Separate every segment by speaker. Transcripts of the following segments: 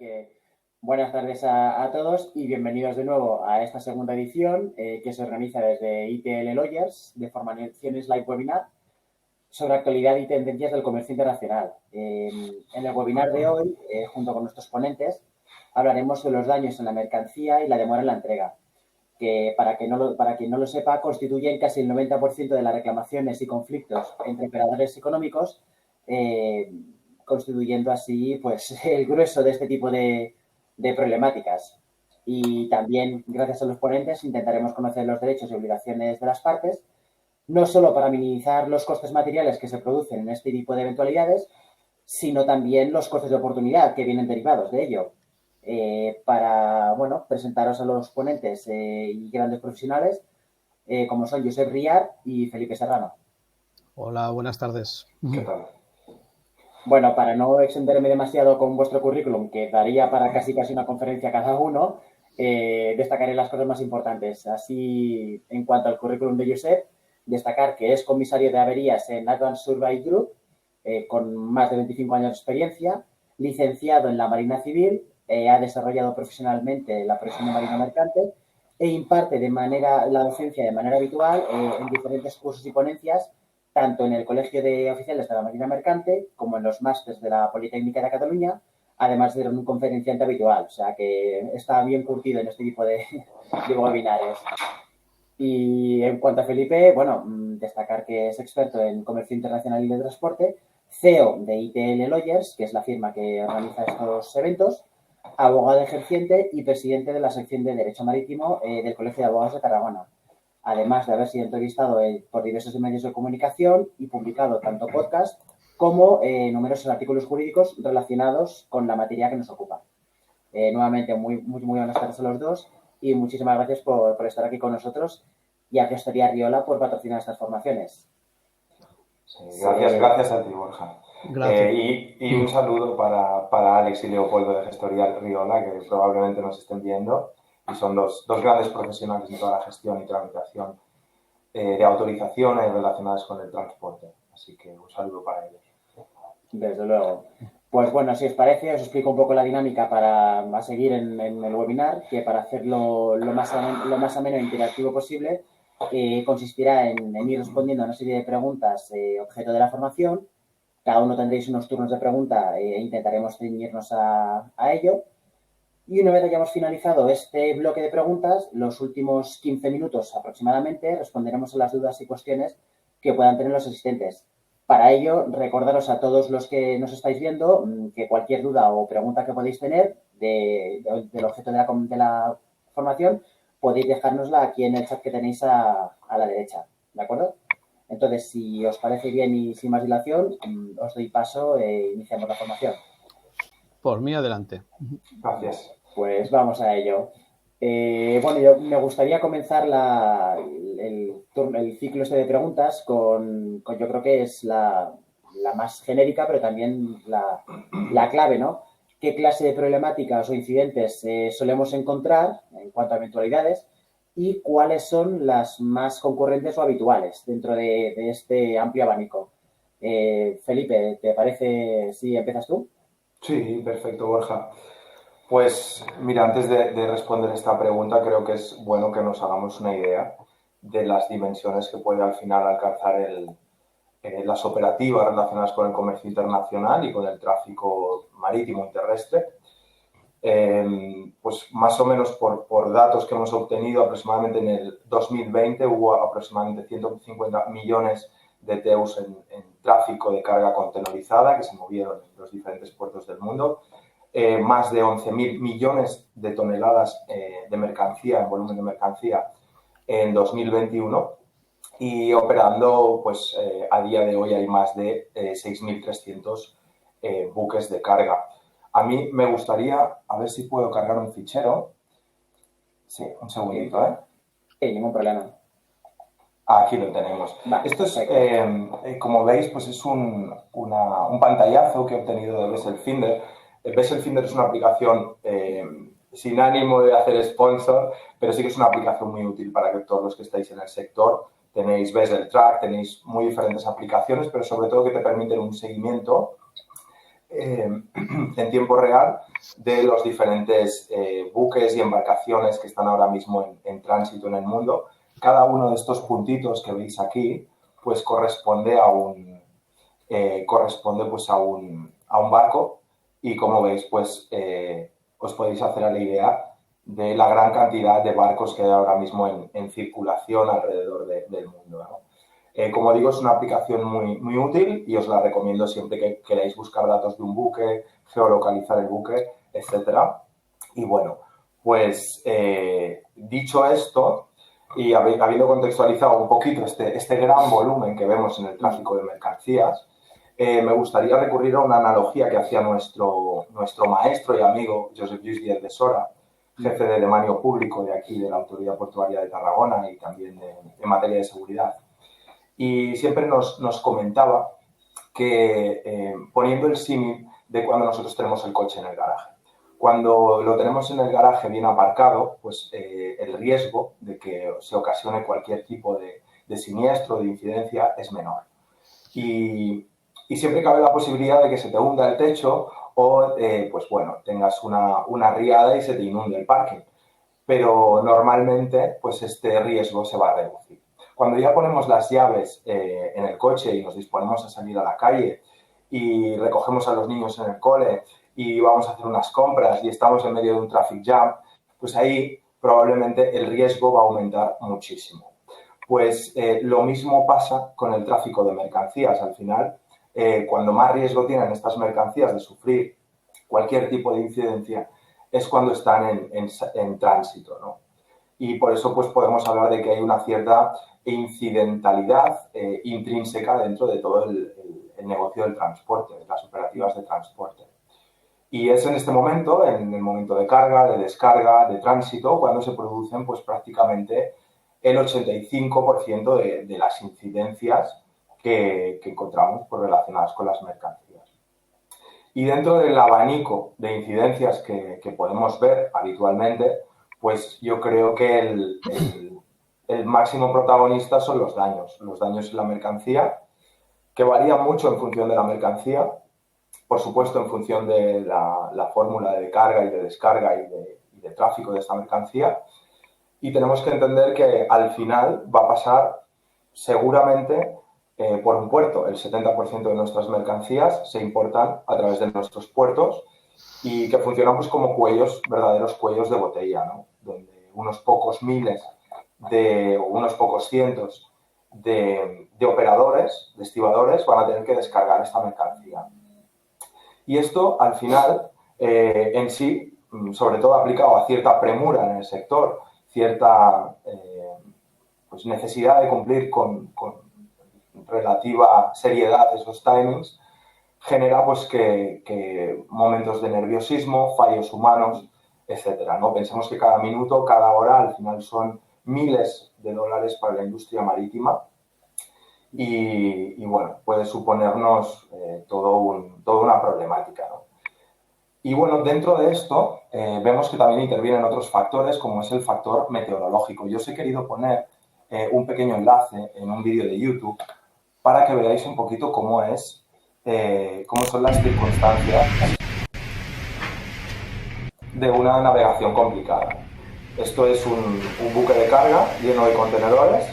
Speaker 1: que buenas tardes a todos y bienvenidos de nuevo a esta segunda edición que se organiza desde ITL Lawyers de Formaciones Live Webinar sobre actualidad y tendencias del comercio internacional. En el webinar de hoy, junto con nuestros ponentes, hablaremos sobre los daños en la mercancía y la demora en la entrega, que para quien no lo sepa, constituyen casi el 90% de las reclamaciones y conflictos entre operadores económicos, constituyendo así pues el grueso de este tipo de problemáticas. Y también, gracias a los ponentes, intentaremos conocer los derechos y obligaciones de las partes, no solo para minimizar los costes materiales que se producen en este tipo de eventualidades, sino también los costes de oportunidad que vienen derivados de ello. Para presentaros a los ponentes y grandes profesionales, como son Josep Riar y Felipe Serrano.
Speaker 2: Hola, buenas tardes.
Speaker 3: ¿Qué tal?
Speaker 1: Bueno, para no extenderme demasiado con vuestro currículum, que daría para casi una conferencia cada uno, destacaré las cosas más importantes. Así, en cuanto al currículum de Josep, destacar que es comisario de averías en Advanced Survey Group, con más de 25 años de experiencia, licenciado en la Marina Civil, ha desarrollado profesionalmente la profesión de marino mercante e imparte la docencia de manera habitual en diferentes cursos y ponencias, tanto en el Colegio de Oficiales de la Marina Mercante como en los másters de la Politécnica de Cataluña, además de ser un conferenciante habitual. O sea, que está bien curtido en este tipo de webinares. Y en cuanto a Felipe, destacar que es experto en comercio internacional y de transporte, CEO de ITL Lawyers, que es la firma que organiza estos eventos, abogado ejerciente y presidente de la sección de Derecho Marítimo del Colegio de Abogados de Tarragona, además de haber sido entrevistado por diversos medios de comunicación y publicado tanto podcast como numerosos artículos jurídicos relacionados con la materia que nos ocupa. Nuevamente, muy buenas tardes a los dos y muchísimas gracias por estar aquí con nosotros y a Gestoría Riola por patrocinar estas formaciones.
Speaker 3: Sí, gracias a ti, Borja. Y un saludo para Alex y Leopoldo de Gestoría Riola, que probablemente nos estén viendo, y son dos grandes profesionales en toda la gestión y tramitación de autorizaciones relacionadas con el transporte. Así que un saludo para ellos.
Speaker 1: Desde luego. Pues bueno, si os parece, os explico un poco la dinámica para seguir en el webinar, que para hacerlo lo más ameno e interactivo posible, consistirá en ir respondiendo a una serie de preguntas objeto de la formación. Cada uno tendréis unos turnos de pregunta e intentaremos ceñirnos a ello. Y una vez hayamos finalizado este bloque de preguntas, los últimos 15 minutos aproximadamente responderemos a las dudas y cuestiones que puedan tener los asistentes. Para ello, recordaros a todos los que nos estáis viendo que cualquier duda o pregunta que podéis tener del objeto de la formación, podéis dejárnosla aquí en el chat que tenéis a la derecha, ¿de acuerdo? Entonces, si os parece bien y sin más dilación, os doy paso e iniciamos la formación.
Speaker 2: Por mí, adelante.
Speaker 3: Gracias.
Speaker 1: Pues vamos a ello. Yo me gustaría comenzar el ciclo este de preguntas con yo creo que es la más genérica, pero también la clave, ¿no? ¿Qué clase de problemáticas o incidentes solemos encontrar en cuanto a eventualidades y cuáles son las más concurrentes o habituales dentro de este amplio abanico? Felipe, ¿te parece si empiezas tú?
Speaker 3: Sí, perfecto, Borja. Pues mira, antes de responder esta pregunta, creo que es bueno que nos hagamos una idea de las dimensiones que puede al final alcanzar las operativas relacionadas con el comercio internacional y con el tráfico marítimo y terrestre. Pues más o menos por datos que hemos obtenido, aproximadamente en el 2020 hubo aproximadamente 150 millones de TEUs en tráfico de carga contenerizada que se movieron en los diferentes puertos del mundo. Más de 11.000 millones de toneladas de mercancía, en volumen de mercancía, en 2021. Y operando, pues a día de hoy hay más de 6.300 buques de carga. A mí me gustaría, a ver si puedo cargar un fichero. Sí, un segundito, ¿eh?
Speaker 1: Sí, ningún problema.
Speaker 3: Aquí lo tenemos.
Speaker 1: Vale,
Speaker 3: esto es, como veis, pues es un pantallazo que he obtenido de Vesselfinder. Vesselfinder es una aplicación sin ánimo de hacer sponsor, pero sí que es una aplicación muy útil para que todos los que estáis en el sector tenéis Vessel Track, tenéis muy diferentes aplicaciones, pero sobre todo que te permiten un seguimiento en tiempo real de los diferentes buques y embarcaciones que están ahora mismo en tránsito en el mundo. Cada uno de estos puntitos que veis aquí, pues corresponde a un barco, y como veis, pues os podéis hacer a la idea de la gran cantidad de barcos que hay ahora mismo en circulación alrededor del mundo, ¿no? Como digo, es una aplicación muy, muy útil y os la recomiendo siempre que queráis buscar datos de un buque, geolocalizar el buque, etcétera. Y bueno, pues dicho esto, y habiendo contextualizado un poquito este gran volumen que vemos en el tráfico de mercancías, me gustaría recurrir a una analogía que hacía nuestro maestro y amigo Josep Lluís Díaz de Sora, jefe de Demanio Público de aquí, de la Autoridad Portuaria de Tarragona y también en materia de seguridad. Y siempre nos comentaba que, poniendo el símil de cuando nosotros tenemos el coche en el garaje. Cuando lo tenemos en el garaje bien aparcado, pues el riesgo de que se ocasione cualquier tipo de siniestro, de incidencia, es menor. Y siempre cabe la posibilidad de que se te hunda el techo o, pues bueno, tengas una riada y se te inunde el parking. Pero normalmente, pues este riesgo se va a reducir. Cuando ya ponemos las llaves en el coche y nos disponemos a salir a la calle y recogemos a los niños en el cole y vamos a hacer unas compras y estamos en medio de un traffic jam, pues ahí probablemente el riesgo va a aumentar muchísimo. Pues lo mismo pasa con el tráfico de mercancías. Al final, cuando más riesgo tienen estas mercancías de sufrir cualquier tipo de incidencia, es cuando están en tránsito, ¿no? Y por eso pues podemos hablar de que hay una cierta incidentalidad intrínseca dentro de todo el negocio del transporte, de las operativas de transporte. Y es en este momento, en el momento de carga, de descarga, de tránsito, cuando se producen pues prácticamente el 85% de las incidencias que encontramos pues, relacionadas con las mercancías. Y dentro del abanico de incidencias que podemos ver habitualmente, pues yo creo que el máximo protagonista son los daños en la mercancía, que varían mucho en función de la mercancía, por supuesto en función de la fórmula de carga y de descarga y de tráfico de esta mercancía. Y tenemos que entender que al final va a pasar seguramente por un puerto. El 70% de nuestras mercancías se importan a través de nuestros puertos y que funcionan pues como verdaderos cuellos de botella, ¿no? Donde unos pocos miles o unos pocos cientos de operadores, de estibadores, van a tener que descargar esta mercancía. Y esto, al final, en sí, sobre todo aplicado a cierta premura en el sector, cierta pues necesidad de cumplir con relativa seriedad esos timings, genera pues que momentos de nerviosismo, fallos humanos, etcétera, ¿no? Pensemos que cada minuto, cada hora, al final son miles de dólares para la industria marítima y bueno, puede suponernos toda una problemática, ¿no? Y bueno, dentro de esto vemos que también intervienen otros factores como es el factor meteorológico. Yo os he querido poner un pequeño enlace en un vídeo de YouTube para que veáis un poquito cómo son las circunstancias de una navegación complicada. Esto es un buque de carga lleno de contenedores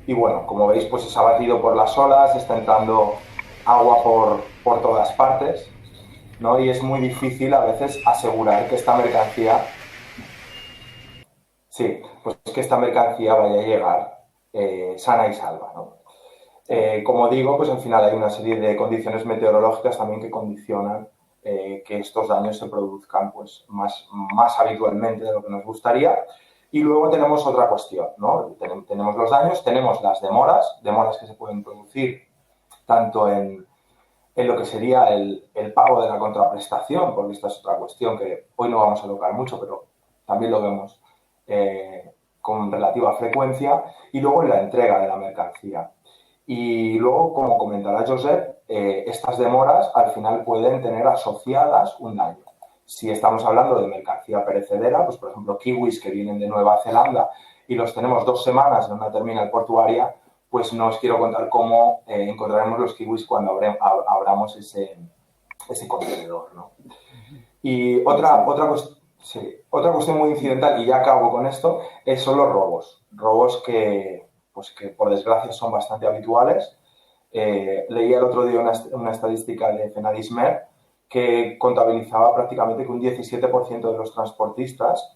Speaker 3: y bueno, como veis pues es abatido por las olas, está entrando agua por todas partes, ¿no? Y es muy difícil a veces asegurar que esta mercancía vaya a llegar sana y salva, ¿no? Como digo, pues al final hay una serie de condiciones meteorológicas también que condicionan que estos daños se produzcan pues, más habitualmente de lo que nos gustaría. Y luego tenemos otra cuestión, ¿no? Tenemos los daños, tenemos las demoras que se pueden producir tanto en lo que sería el pago de la contraprestación, porque esta es otra cuestión que hoy no vamos a tocar mucho, pero también lo vemos con relativa frecuencia, y luego en la entrega de la mercancía. Y luego, como comentará Josep, estas demoras al final pueden tener asociadas un daño. Si estamos hablando de mercancía perecedera, pues por ejemplo kiwis que vienen de Nueva Zelanda y los tenemos 2 semanas en una terminal portuaria, pues no os quiero contar cómo encontraremos los kiwis cuando abramos ese contenedor, ¿no? Y otra cuestión muy incidental, y ya acabo con esto, son los robos. Robos que por desgracia son bastante habituales. Leí el otro día una estadística de Fenadismer que contabilizaba prácticamente que un 17% de los transportistas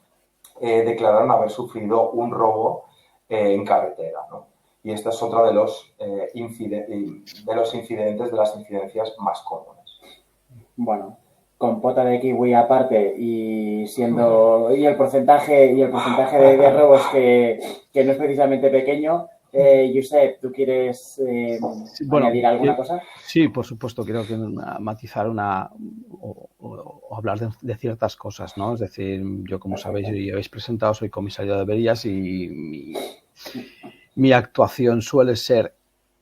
Speaker 3: declararon haber sufrido un robo en carretera, ¿no? Y esta es otra de los incidentes, de las incidencias más comunes.
Speaker 1: Bueno, con pota de kiwi aparte y el porcentaje de robos que no es precisamente pequeño. Josep, ¿tú quieres añadir alguna cosa?
Speaker 2: Sí, por supuesto, quiero matizar o hablar de ciertas cosas, ¿no? Es decir, yo, como sabéis y habéis presentado, soy comisario de averías y mi actuación suele ser,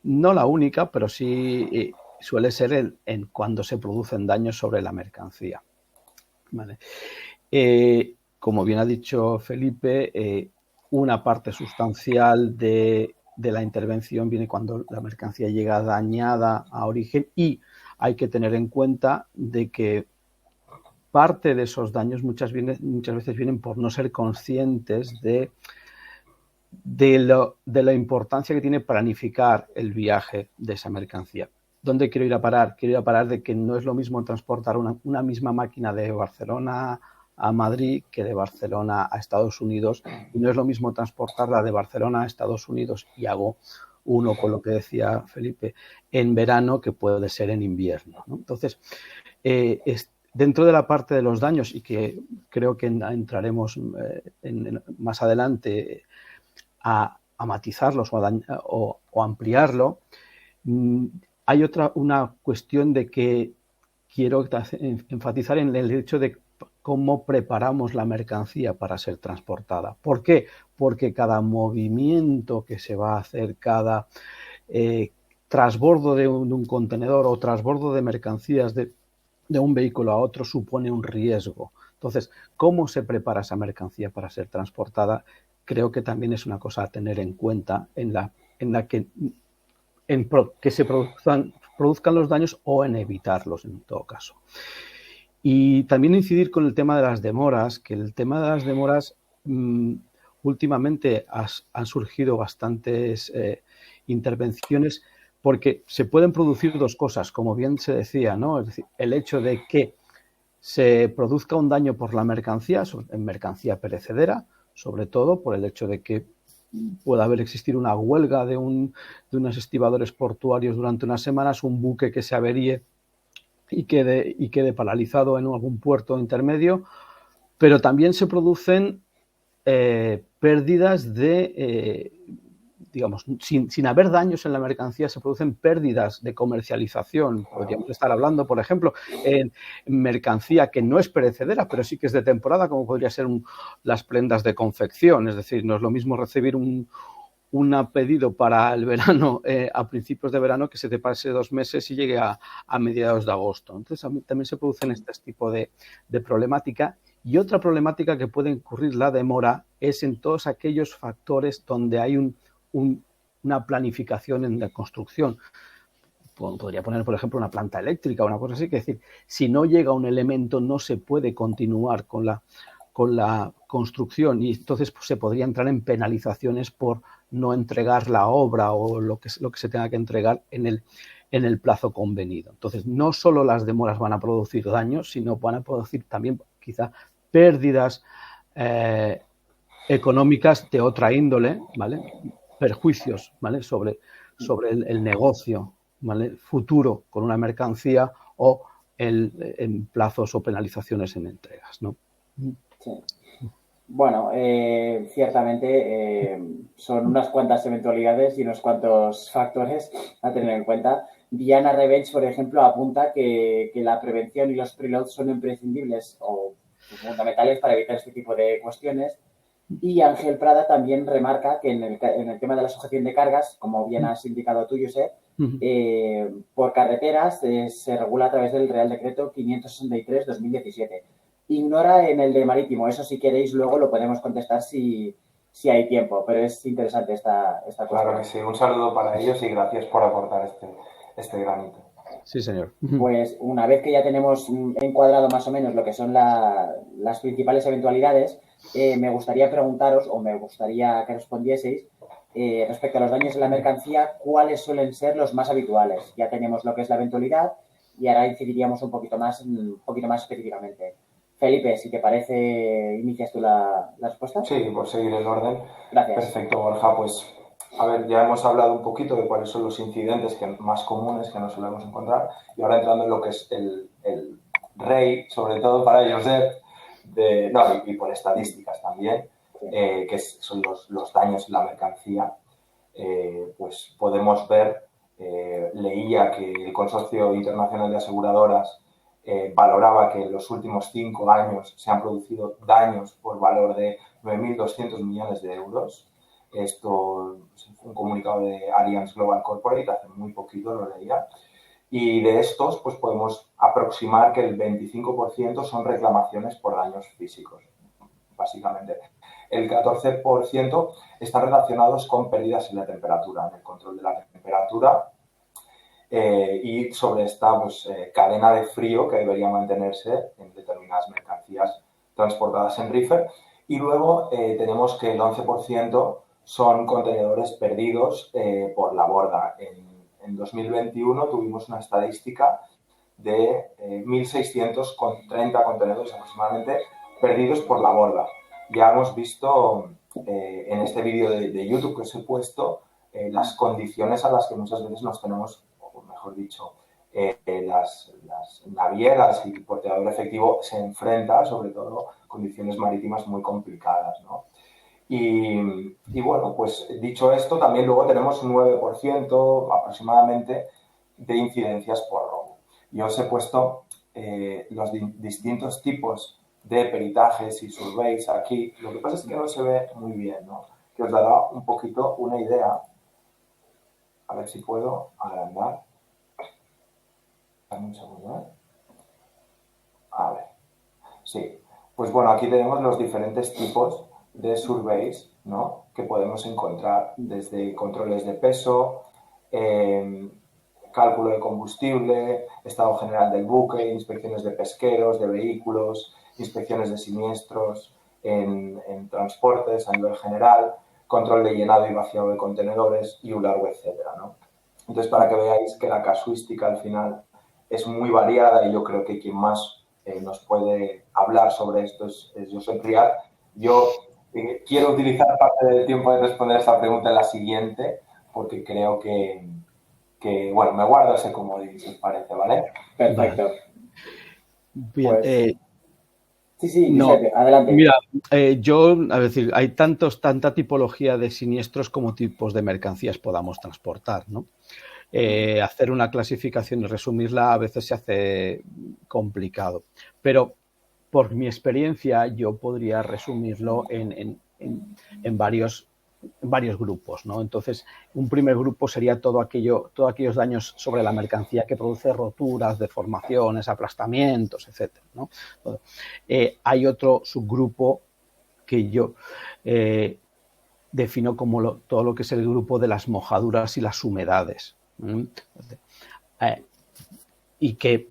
Speaker 2: no la única, pero sí suele ser en cuando se producen daños sobre la mercancía. ¿Vale? Como bien ha dicho Felipe, una parte sustancial de la intervención viene cuando la mercancía llega dañada a origen, y hay que tener en cuenta de que parte de esos daños muchas veces vienen por no ser conscientes de la importancia que tiene planificar el viaje de esa mercancía. ¿Dónde quiero ir a parar? Quiero ir a parar de que no es lo mismo transportar una misma máquina de Barcelona a Madrid que de Barcelona a Estados Unidos, y no es lo mismo transportarla de Barcelona a Estados Unidos, y hago uno con lo que decía Felipe, en verano, que puede ser en invierno, ¿no? Entonces, dentro de la parte de los daños, y que creo que entraremos más adelante a matizarlos o ampliarlo, hay una cuestión de que quiero enfatizar en el hecho de cómo preparamos la mercancía para ser transportada. ¿Por qué? Porque cada movimiento que se va a hacer, cada trasbordo de un contenedor o trasbordo de mercancías de un vehículo a otro supone un riesgo. Entonces, ¿cómo se prepara esa mercancía para ser transportada? Creo que también es una cosa a tener en cuenta en la que se produzcan los daños, o en evitarlos en todo caso. Y también incidir con el tema de las demoras, que el tema de las demoras últimamente han surgido bastantes intervenciones, porque se pueden producir dos cosas, como bien se decía, ¿no? Es decir, el hecho de que se produzca un daño por la mercancía, en mercancía perecedera, sobre todo por el hecho de que pueda existir una huelga de unos estibadores portuarios durante unas semanas, un buque que se averíe y quede paralizado en algún puerto intermedio, pero también se producen pérdidas digamos, sin haber daños en la mercancía, se producen pérdidas de comercialización. Podríamos estar hablando, por ejemplo, en mercancía que no es perecedera, pero sí que es de temporada, como podría ser las prendas de confección. Es decir, no es lo mismo recibir un pedido para el verano a principios de verano, que se te pase 2 meses y llegue a mediados de agosto. Entonces, también se producen este tipo de problemática. Y otra problemática que puede incurrir la demora es en todos aquellos factores donde hay una planificación en la construcción. Podría poner, por ejemplo, una planta eléctrica o una cosa así, que es decir, si no llega un elemento no se puede continuar con la construcción, y entonces pues, se podría entrar en penalizaciones por no entregar la obra o lo que se tenga que entregar en el plazo convenido. Entonces, no solo las demoras van a producir daños, sino van a producir también quizá pérdidas económicas de otra índole, ¿vale? Perjuicios, ¿vale? sobre el negocio, ¿vale? Futuro con una mercancía, o en plazos o penalizaciones en entregas, ¿no?
Speaker 1: Sí. Bueno, ciertamente son unas cuantas eventualidades y unos cuantos factores a tener en cuenta. Diana Revenge, por ejemplo, apunta que la prevención y los preloads son imprescindibles o fundamentales para evitar este tipo de cuestiones. Y Ángel Prada también remarca que en el tema de la sujeción de cargas, como bien has indicado tú, Josep, por carreteras se regula a través del Real Decreto 563/2017. Ignora en el de marítimo. Eso, si queréis, luego lo podemos contestar si hay tiempo, pero es interesante esta cuestión.
Speaker 3: Claro que sí. Un saludo para ellos y gracias por aportar este granito.
Speaker 2: Sí, señor.
Speaker 1: Pues una vez que ya tenemos encuadrado más o menos lo que son las principales eventualidades, me gustaría preguntaros, o me gustaría que respondieseis, respecto a los daños en la mercancía, ¿cuáles suelen ser los más habituales? Ya tenemos lo que es la eventualidad y ahora incidiríamos un poquito más específicamente. Felipe, si te parece, inicias tú la respuesta.
Speaker 3: Sí, por seguir el orden.
Speaker 1: Gracias.
Speaker 3: Perfecto, Borja. Pues, a ver, ya hemos hablado un poquito de cuáles son los incidentes más comunes que nos solemos encontrar y ahora entrando en lo que es el rey, sobre todo para Josep, y por estadísticas también, que son los daños en la mercancía, pues podemos ver, leía que el Consorcio Internacional de Aseguradoras valoraba que en los últimos 5 años se han producido daños por valor de 9.200 millones de euros. Esto es un comunicado de Allianz Global Corporate, hace muy poquito lo leía. Y de estos, pues podemos aproximar que el 25% son reclamaciones por daños físicos, básicamente. El 14% están relacionados con pérdidas en la temperatura, en el control de la temperatura y sobre esta cadena de frío que debería mantenerse en determinadas mercancías transportadas en reefer. Y luego tenemos que el 11% son contenedores perdidos por la borda. En 2021 tuvimos una estadística de 1.630 contenedores aproximadamente perdidos por la borda. Ya hemos visto en este vídeo de YouTube que os he puesto las condiciones a las que muchas veces nos tenemos, o mejor dicho, las navieras y el porteador efectivo se enfrenta, sobre todo, a condiciones marítimas muy complicadas, ¿no? Y bueno, pues dicho esto, también luego tenemos un 9% aproximadamente de incidencias por robo. Yo os he puesto los distintos tipos de peritajes y surveys aquí. Lo que pasa es que no se ve muy bien, ¿no? Que os dará un poquito una idea. A ver si puedo agrandar. Dame un segundo, ¿eh? A ver. Sí. Pues bueno, aquí tenemos los diferentes tipos de surveys, ¿no? Que podemos encontrar desde controles de peso, cálculo de combustible, estado general del buque, inspecciones de pesqueros, de vehículos, inspecciones de siniestros en transportes a nivel general, control de llenado y vaciado de contenedores y un largo etcétera, ¿no? Entonces, para que veáis que la casuística al final es muy variada y yo creo que quien más nos puede hablar sobre esto es Josep Riad. Yo quiero utilizar parte del tiempo de responder esta pregunta en la siguiente porque creo que bueno, me guardo ese comodín, si os parece, ¿vale?
Speaker 1: Perfecto.
Speaker 2: Vale. Bien,
Speaker 1: pues, sí,
Speaker 2: no,
Speaker 1: Josep, adelante.
Speaker 2: Mira, a decir, hay tanta tipología de siniestros como tipos de mercancías podamos transportar, ¿no? Hacer una clasificación y resumirla a veces se hace complicado, pero por mi experiencia yo podría resumirlo en varios grupos, ¿no? Entonces, un primer grupo sería todos aquellos daños sobre la mercancía que produce roturas, deformaciones, aplastamientos, etcétera, ¿no? Hay otro subgrupo que yo defino como todo lo que es el grupo de las mojaduras y las humedades, y que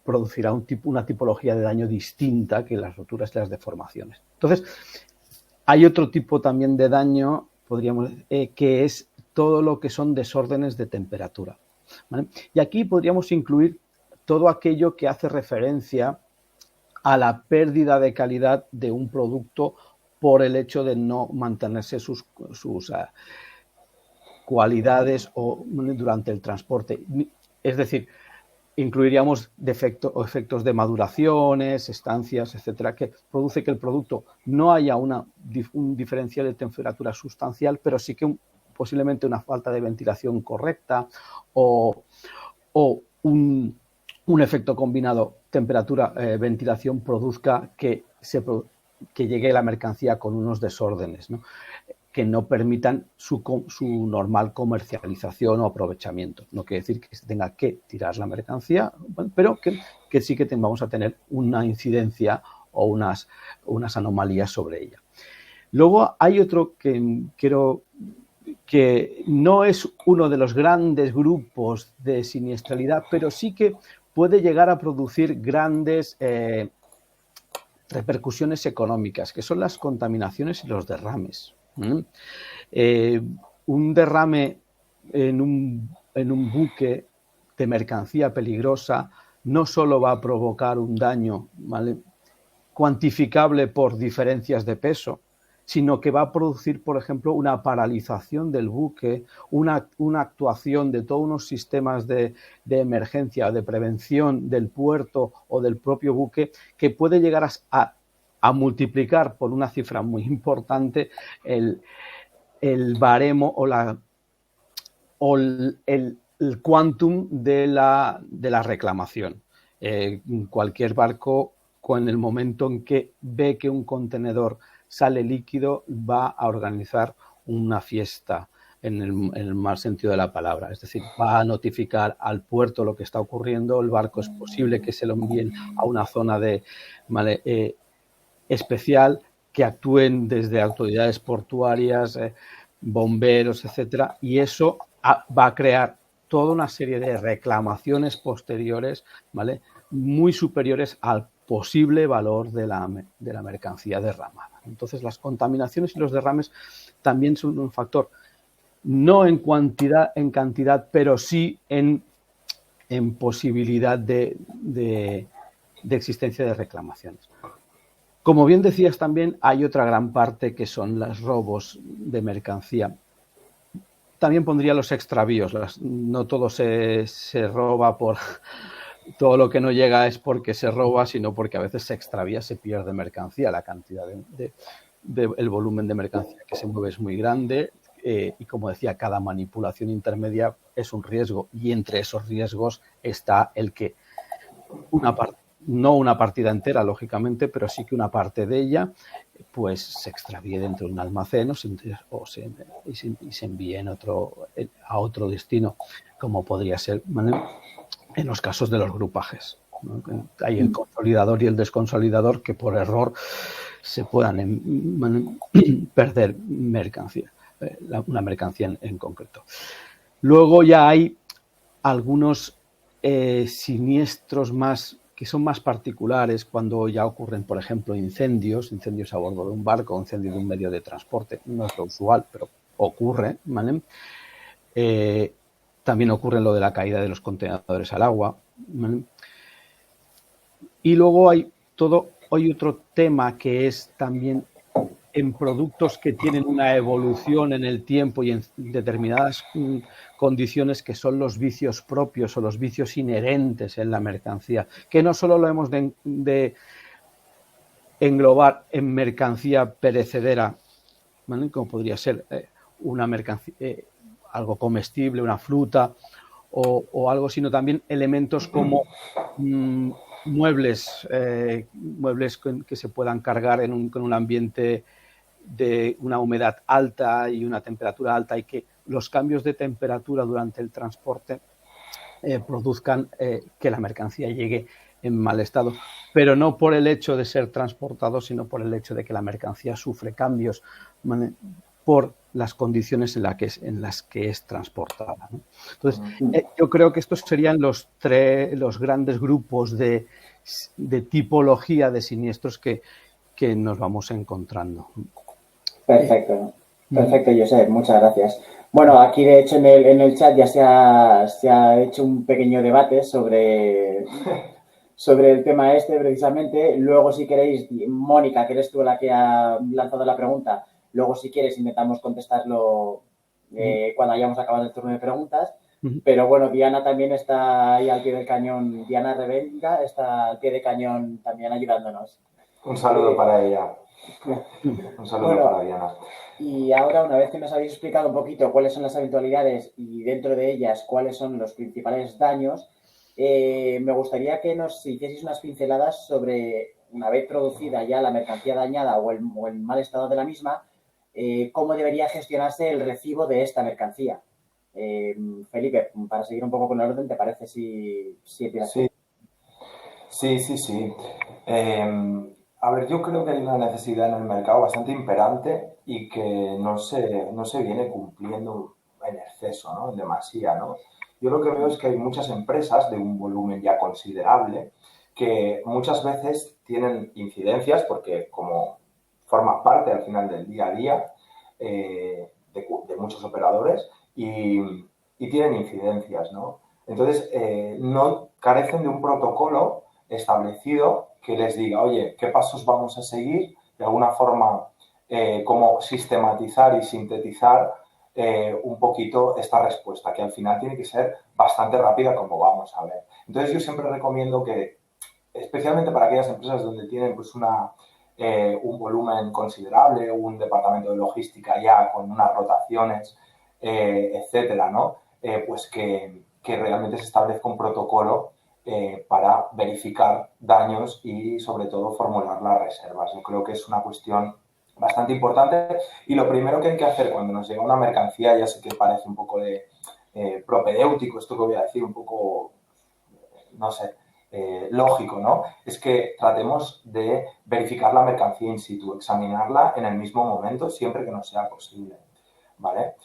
Speaker 2: producirá una tipología de daño distinta que las roturas y las deformaciones. Entonces, hay otro tipo también de daño, podríamos que es todo lo que son desórdenes de temperatura, ¿vale? Y aquí podríamos incluir todo aquello que hace referencia a la pérdida de calidad de un producto por el hecho de no mantenerse sus cualidades durante el transporte. Es decir, incluiríamos efectos de maduraciones, estancias, etcétera, que produce que el producto no haya un diferencial de temperatura sustancial, pero sí que posiblemente una falta de ventilación correcta o un efecto combinado temperatura-ventilación produzca que llegue la mercancía con unos desórdenes, ¿no? Que no permitan su normal comercialización o aprovechamiento. No quiere decir que se tenga que tirar la mercancía, pero que sí que vamos a tener una incidencia o unas anomalías sobre ella. Luego hay otro que quiero que no es uno de los grandes grupos de siniestralidad, pero sí que puede llegar a producir grandes repercusiones económicas, que son las contaminaciones y los derrames. Un derrame en un buque de mercancía peligrosa no solo va a provocar un daño, ¿vale?, cuantificable por diferencias de peso, sino que va a producir, por ejemplo, una paralización del buque, una actuación de todos unos sistemas de emergencia o de prevención del puerto o del propio buque, que puede llegar a multiplicar por una cifra muy importante el baremo o el quantum de la reclamación. Cualquier barco, en el momento en que ve que un contenedor sale líquido, va a organizar una fiesta en el mal sentido de la palabra. Es decir, va a notificar al puerto lo que está ocurriendo. El barco es posible que se lo envíen a una zona especial, que actúen desde autoridades portuarias, bomberos, etcétera, y eso va a crear toda una serie de reclamaciones posteriores, ¿vale?, muy superiores al posible valor de la mercancía derramada. Entonces, las contaminaciones y los derrames también son un factor, no en cantidad, pero sí en posibilidad de existencia de reclamaciones. Como bien decías también, hay otra gran parte que son los robos de mercancía. También pondría los extravíos. No todo se roba por... Todo lo que no llega es porque se roba, sino porque a veces se extravía, se pierde mercancía. La cantidad el volumen de mercancía que se mueve es muy grande, y como decía, cada manipulación intermedia es un riesgo, y entre esos riesgos está el que no una partida entera, lógicamente, pero sí que una parte de ella pues se extravíe dentro de un almacén y se envíe a otro destino, como podría ser en los casos de los grupajes, ¿no? Hay el consolidador y el desconsolidador, que por error se puedan perder mercancía, una mercancía en concreto. Luego ya hay algunos siniestros que son más particulares, cuando ya ocurren, por ejemplo, incendios a bordo de un barco, incendios de un medio de transporte. No es lo usual, pero ocurre, ¿vale? También ocurre lo de la caída de los contenedores al agua, ¿vale? Y luego hay otro tema, que es también en productos que tienen una evolución en el tiempo y en determinadas condiciones, que son los vicios propios o los vicios inherentes en la mercancía, que no solo lo hemos de englobar en mercancía perecedera, ¿vale?, como podría ser una mercancía, algo comestible, una fruta o algo, sino también elementos como muebles que se puedan cargar con un ambiente de una humedad alta y una temperatura alta, y que los cambios de temperatura durante el transporte produzcan que la mercancía llegue en mal estado, pero no por el hecho de ser transportado, sino por el hecho de que la mercancía sufre cambios, ¿vale?, por las condiciones en las que es transportada, ¿no? Entonces, yo creo que estos serían los grandes grupos de tipología de siniestros que nos vamos encontrando.
Speaker 1: Perfecto, Josep, muchas gracias. Bueno, aquí de hecho en el chat ya se ha hecho un pequeño debate sobre el tema precisamente. Luego, si queréis, Mónica, que eres tú la que ha lanzado la pregunta, luego, si quieres, intentamos contestarlo cuando hayamos acabado el turno de preguntas. Pero bueno, Diana también está ahí al pie del cañón. Diana Revenga está al pie del cañón también ayudándonos.
Speaker 3: Un saludo para ella. Un saludo para Diana.
Speaker 1: Y ahora, una vez que nos habéis explicado un poquito cuáles son las eventualidades y dentro de ellas cuáles son los principales daños, me gustaría que nos hicieseis unas pinceladas sobre, una vez producida ya la mercancía dañada o el mal estado de la misma, cómo debería gestionarse el recibo de esta mercancía. Felipe, para seguir un poco con el orden, ¿te parece si empiezas?
Speaker 3: Sí. A ver, yo creo que hay una necesidad en el mercado bastante imperante y que no se viene cumpliendo en exceso, ¿no? En demasía, ¿no? Yo lo que veo es que hay muchas empresas de un volumen ya considerable que muchas veces tienen incidencias porque como forman parte al final del día a día de muchos operadores y tienen incidencias, ¿no? Entonces, no carecen de un protocolo establecido que les diga, oye, ¿qué pasos vamos a seguir? De alguna forma, cómo sistematizar y sintetizar un poquito esta respuesta, que al final tiene que ser bastante rápida, como vamos a ver. Entonces, yo siempre recomiendo que, especialmente para aquellas empresas donde tienen pues un volumen considerable, un departamento de logística ya con unas rotaciones, etcétera, ¿no? Pues que realmente se establezca un protocolo para verificar daños y, sobre todo, formular las reservas. Yo creo que es una cuestión bastante importante y lo primero que hay que hacer cuando nos llega una mercancía, ya sé que parece un poco de propedéutico esto que voy a decir, un poco, no sé, lógico, ¿no? Es que tratemos de verificar la mercancía in situ, examinarla en el mismo momento, siempre que no sea posible, ¿vale?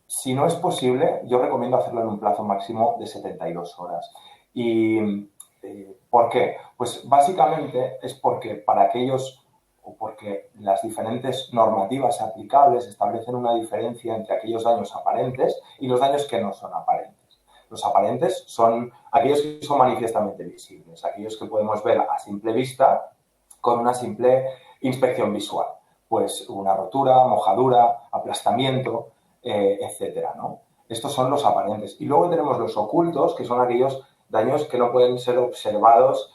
Speaker 3: Si no es posible, yo recomiendo hacerlo en un plazo máximo de 72 horas. ¿Y por qué? Pues básicamente es porque para aquellos o porque las diferentes normativas aplicables establecen una diferencia entre aquellos daños aparentes y los daños que no son aparentes. Los aparentes son aquellos que son manifiestamente visibles, aquellos que podemos ver a simple vista con una simple inspección visual. Pues una rotura, mojadura, aplastamiento, etcétera, ¿no? Estos son los aparentes. Y luego tenemos los ocultos, que son aquellos daños que no pueden ser observados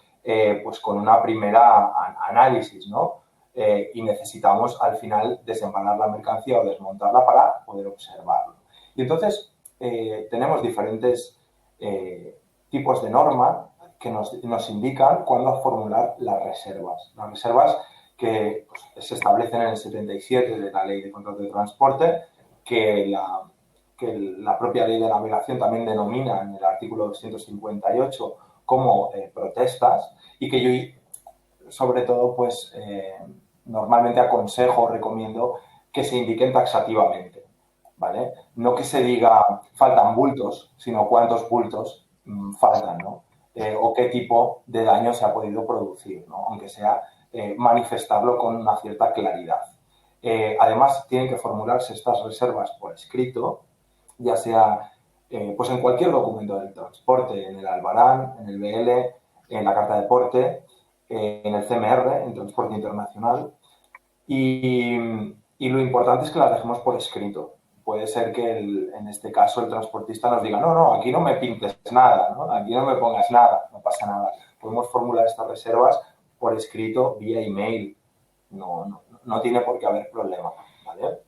Speaker 3: pues con una primera análisis, ¿no? Y necesitamos al final desempanar la mercancía o desmontarla para poder observarlo. Y entonces tenemos diferentes tipos de norma que nos indican cuándo formular las reservas. Las reservas que pues, se establecen en el 77 de la Ley de Contrato de Transporte, que la propia Ley de Navegación también denomina en el artículo 258 como protestas y que yo, sobre todo, pues normalmente aconsejo o recomiendo que se indiquen taxativamente, ¿vale? No que se diga faltan bultos, sino cuántos bultos faltan, ¿no? O qué tipo de daño se ha podido producir, ¿no? Aunque sea manifestarlo con una cierta claridad. Además, tienen que formularse estas reservas por escrito, ya sea pues en cualquier documento del transporte, en el Albarán, en el BL, en la Carta de Porte, en el CMR, en Transporte Internacional. Y lo importante es que las dejemos por escrito. Puede ser que en este caso el transportista nos diga, no, aquí no me pintes nada, ¿no? Aquí no me pongas nada, no pasa nada. Podemos formular estas reservas por escrito vía email. No tiene por qué haber problema, ¿vale?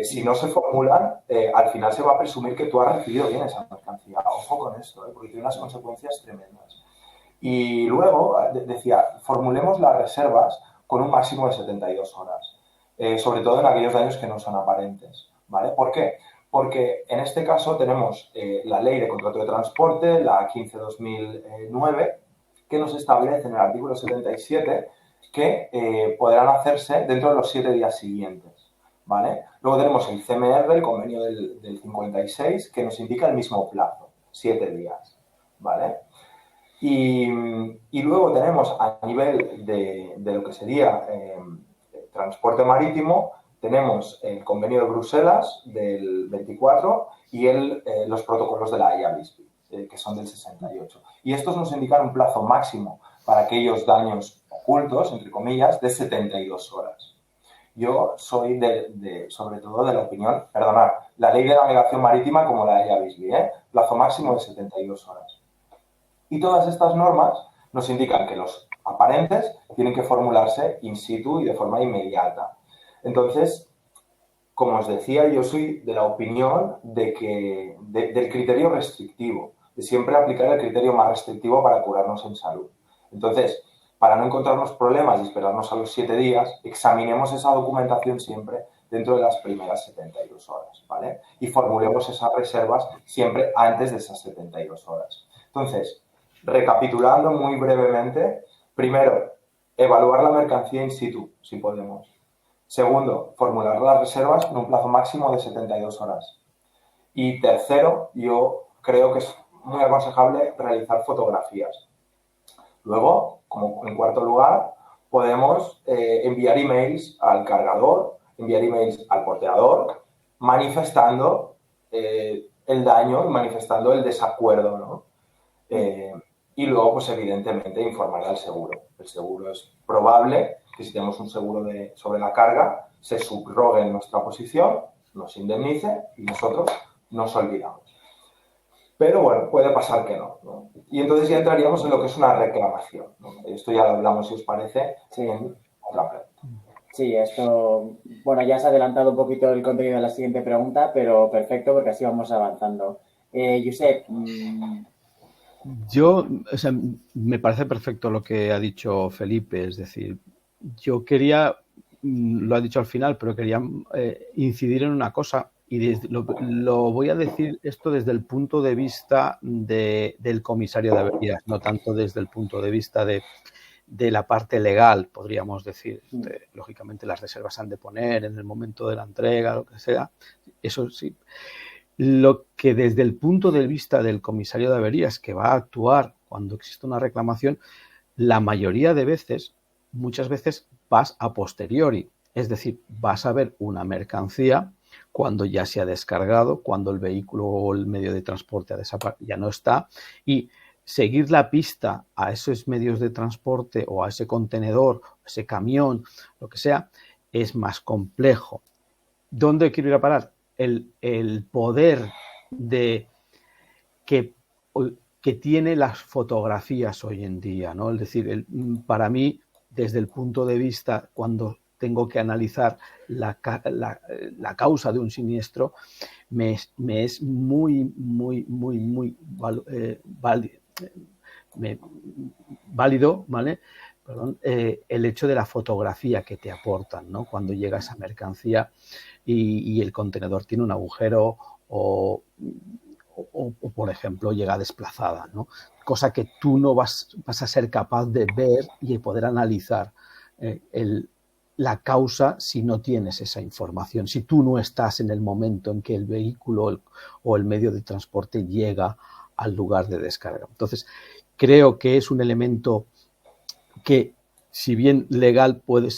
Speaker 3: Si no se formulan, al final se va a presumir que tú has recibido bien esa mercancía. Ojo con esto, porque tiene unas consecuencias tremendas. Y luego, decía, formulemos las reservas con un máximo de 72 horas, sobre todo en aquellos daños que no son aparentes, ¿vale? ¿Por qué? Porque en este caso tenemos la Ley de Contrato de Transporte, la 15/2009, que nos establece en el artículo 77 que podrán hacerse dentro de los 7 días siguientes, ¿vale? Luego tenemos el CMR, el convenio del 56, que nos indica el mismo plazo, 7 días, ¿vale? Y luego tenemos a nivel de lo que sería transporte marítimo, tenemos el convenio de Bruselas del 24 y los protocolos de la IABISPI, que son del 68. Y estos nos indican un plazo máximo para aquellos daños ocultos, entre comillas, de 72 horas. Yo soy, sobre todo, de la opinión, perdonad, la Ley de Navegación Marítima como la IABISPI, plazo máximo de 72 horas. Y todas estas normas nos indican que los aparentes tienen que formularse in situ y de forma inmediata. Entonces, como os decía, yo soy de la opinión del criterio restrictivo, de siempre aplicar el criterio más restrictivo para curarnos en salud. Entonces, para no encontrarnos problemas y esperarnos a los 7 días, examinemos esa documentación siempre dentro de las primeras 72 horas, ¿vale? Y formulemos esas reservas siempre antes de esas 72 horas. Entonces, recapitulando muy brevemente, primero, Evaluar la mercancía in situ, si podemos. Segundo, formular las reservas en un plazo máximo de 72 horas. Y tercero, yo creo que es muy aconsejable realizar fotografías. Luego, como en cuarto lugar, podemos enviar emails al cargador, enviar emails al porteador, manifestando el daño y manifestando el desacuerdo, ¿no? Y luego, pues evidentemente, informar al seguro. El seguro es probable que si tenemos un seguro sobre la carga, se subrogue en nuestra posición, nos indemnice y nosotros nos olvidamos. Pero bueno, puede pasar que no, ¿no? Y entonces ya entraríamos en lo que es una reclamación, ¿no? Esto ya lo hablamos, si os parece,
Speaker 1: Sí.
Speaker 3: en otra pregunta.
Speaker 1: Sí, esto, bueno, ya se ha adelantado un poquito el contenido de la siguiente pregunta, pero perfecto porque así vamos avanzando. Josep,
Speaker 2: Yo, o sea, me parece perfecto lo que ha dicho Felipe, es decir, yo quería, lo ha dicho al final, pero quería incidir en una cosa y lo voy a decir esto desde el punto de vista del comisario de averías, no tanto desde el punto de vista de la parte legal, podríamos decir. Lógicamente las reservas han de poner en el momento de la entrega, lo que sea, eso sí. Lo que desde el punto de vista del comisario de averías, que va a actuar cuando existe una reclamación, la mayoría de veces, muchas veces vas a posteriori, es decir, vas a ver una mercancía cuando ya se ha descargado, cuando el vehículo o el medio de transporte ya no está, y seguir la pista a esos medios de transporte o a ese contenedor, ese camión, lo que sea, es más complejo. ¿Dónde quiero ir a parar? El poder que tiene las fotografías hoy en día, ¿no? Es decir, para mí, desde el punto de vista, cuando tengo que analizar la causa de un siniestro, me es muy válido, ¿vale? Perdón, el hecho de la fotografía que te aportan, ¿no? Cuando llega esa mercancía y el contenedor tiene un agujero o por ejemplo, llega desplazada, ¿no? Cosa que tú no vas a ser capaz de ver y de poder analizar la causa si no tienes esa información, si tú no estás en el momento en que el vehículo o el medio de transporte llega al lugar de descarga. Entonces, creo que es un elemento que, si bien legal puede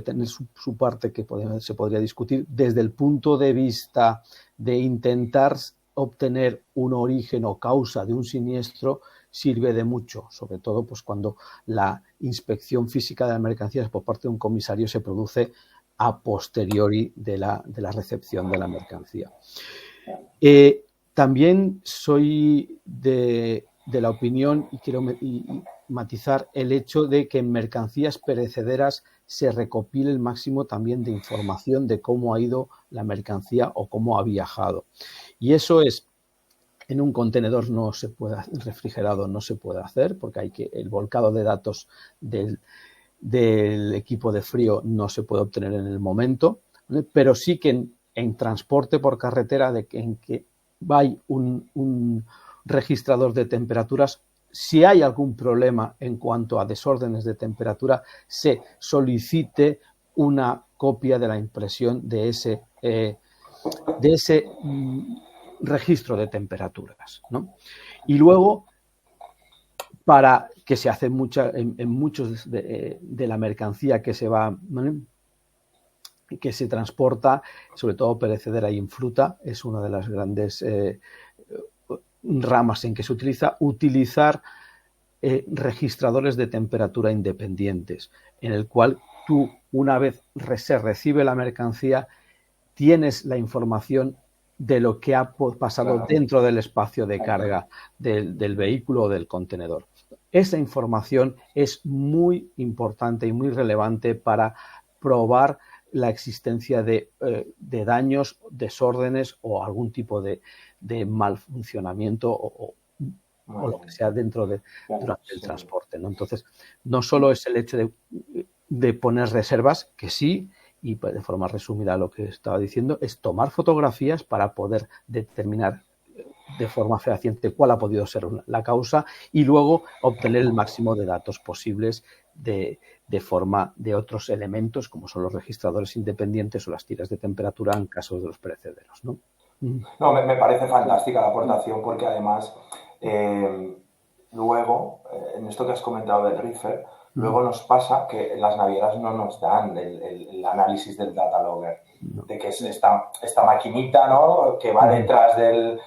Speaker 2: tener su parte que se podría discutir, desde el punto de vista de intentar obtener un origen o causa de un siniestro, sirve de mucho, sobre todo pues cuando la inspección física de las mercancías por parte de un comisario se produce a posteriori de la recepción de la mercancía. También soy de la opinión y quiero matizar el hecho de que en mercancías perecederas se recopile el máximo también de información de cómo ha ido la mercancía o cómo ha viajado. Y eso es, en un contenedor refrigerado no se puede hacer porque el volcado de datos del equipo de frío no se puede obtener en el momento, ¿vale? Pero sí que en transporte por carretera, en que hay un registrador de temperaturas, si hay algún problema en cuanto a desórdenes de temperatura, se solicite una copia de la impresión de ese registro de temperaturas, ¿no? Y luego, para que se hace en muchos de la mercancía que se va, ¿vale?, que se transporta, sobre todo perecedera y en fruta, es una de las grandes ramas en que se utilizar registradores de temperatura independientes, en el cual tú, una vez se recibe la mercancía, tienes la información de lo que ha pasado dentro del espacio de carga del vehículo o del contenedor. Esa información es muy importante y muy relevante para probar la existencia de daños, desórdenes o algún tipo de mal funcionamiento o lo que sea durante el transporte, ¿no? Entonces, no solo es el hecho de poner reservas, que sí, y de forma resumida lo que estaba diciendo, es tomar fotografías para poder determinar de forma fehaciente cuál ha podido ser la causa y luego obtener el máximo de datos posibles de forma de otros elementos como son los registradores independientes o las tiras de temperatura en caso de los perecederos, ¿no?
Speaker 3: No, me parece fantástica la aportación porque además luego, en esto que has comentado del reefer, luego nos pasa que las navieras no nos dan el análisis del data logger, de que es esta maquinita, ¿no?, que va detrás del...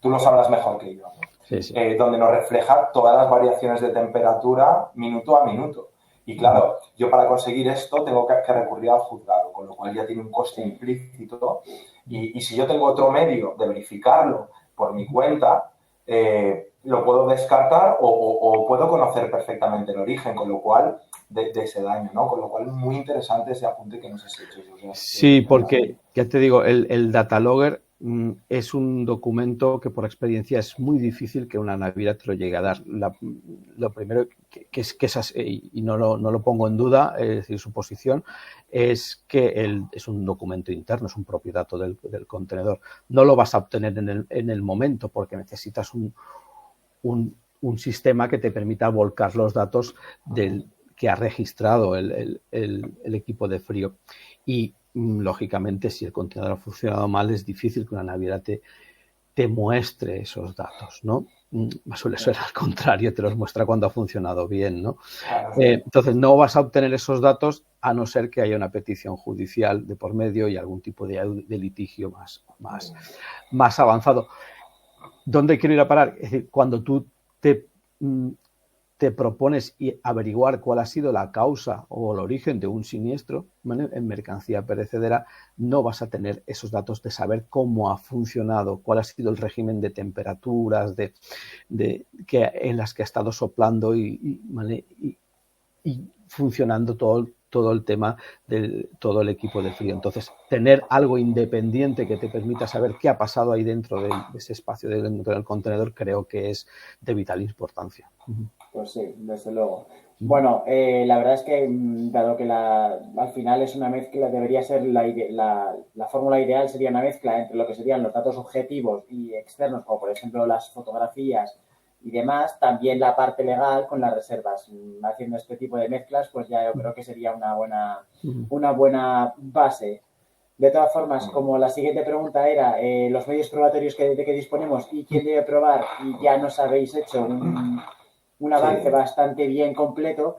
Speaker 3: Tú lo sabrás mejor que yo, ¿no?
Speaker 2: Sí, sí.
Speaker 3: Donde nos refleja todas las variaciones de temperatura minuto a minuto. Y claro, yo para conseguir esto tengo que recurrir al juzgado, con lo cual ya tiene un coste implícito. Y si yo tengo otro medio de verificarlo por mi cuenta, lo puedo descartar o puedo conocer perfectamente el origen, con lo cual, de ese daño, ¿no? Con lo cual, muy interesante ese apunte que nos has hecho.
Speaker 2: Sí, porque, ya te digo, el data logger es un documento que por experiencia es muy difícil que una naviera te lo llegue a dar. Lo primero que es y no lo pongo en duda, es decir, su posición, es que es un documento interno, es un propio dato del contenedor. No lo vas a obtener en el momento porque necesitas un sistema que te permita volcar los datos que ha registrado el equipo de frío. Y lógicamente, si el contenedor ha funcionado mal, es difícil que una naviera te muestre esos datos, ¿no? Suele ser al contrario, te los muestra cuando ha funcionado bien, ¿no? Entonces, no vas a obtener esos datos a no ser que haya una petición judicial de por medio y algún tipo de litigio más avanzado. ¿Dónde quiero ir a parar? Es decir, cuando tú te propones averiguar cuál ha sido la causa o el origen de un siniestro, ¿vale?, en mercancía perecedera, no vas a tener esos datos de saber cómo ha funcionado, cuál ha sido el régimen de temperaturas en las que ha estado soplando y funcionando todo el tema de todo el equipo de frío. Entonces, tener algo independiente que te permita saber qué ha pasado ahí dentro de ese espacio dentro del contenedor creo que es de vital importancia.
Speaker 1: Pues sí, desde luego. Bueno, la verdad es que dado que al final es una mezcla, debería ser la fórmula ideal sería una mezcla entre lo que serían los datos objetivos y externos, como por ejemplo las fotografías y demás, también la parte legal con las reservas. Haciendo este tipo de mezclas, pues ya yo creo que sería una buena base. De todas formas, como la siguiente pregunta era los medios probatorios de que disponemos y quién debe probar, y ya nos habéis hecho un avance bastante bien completo,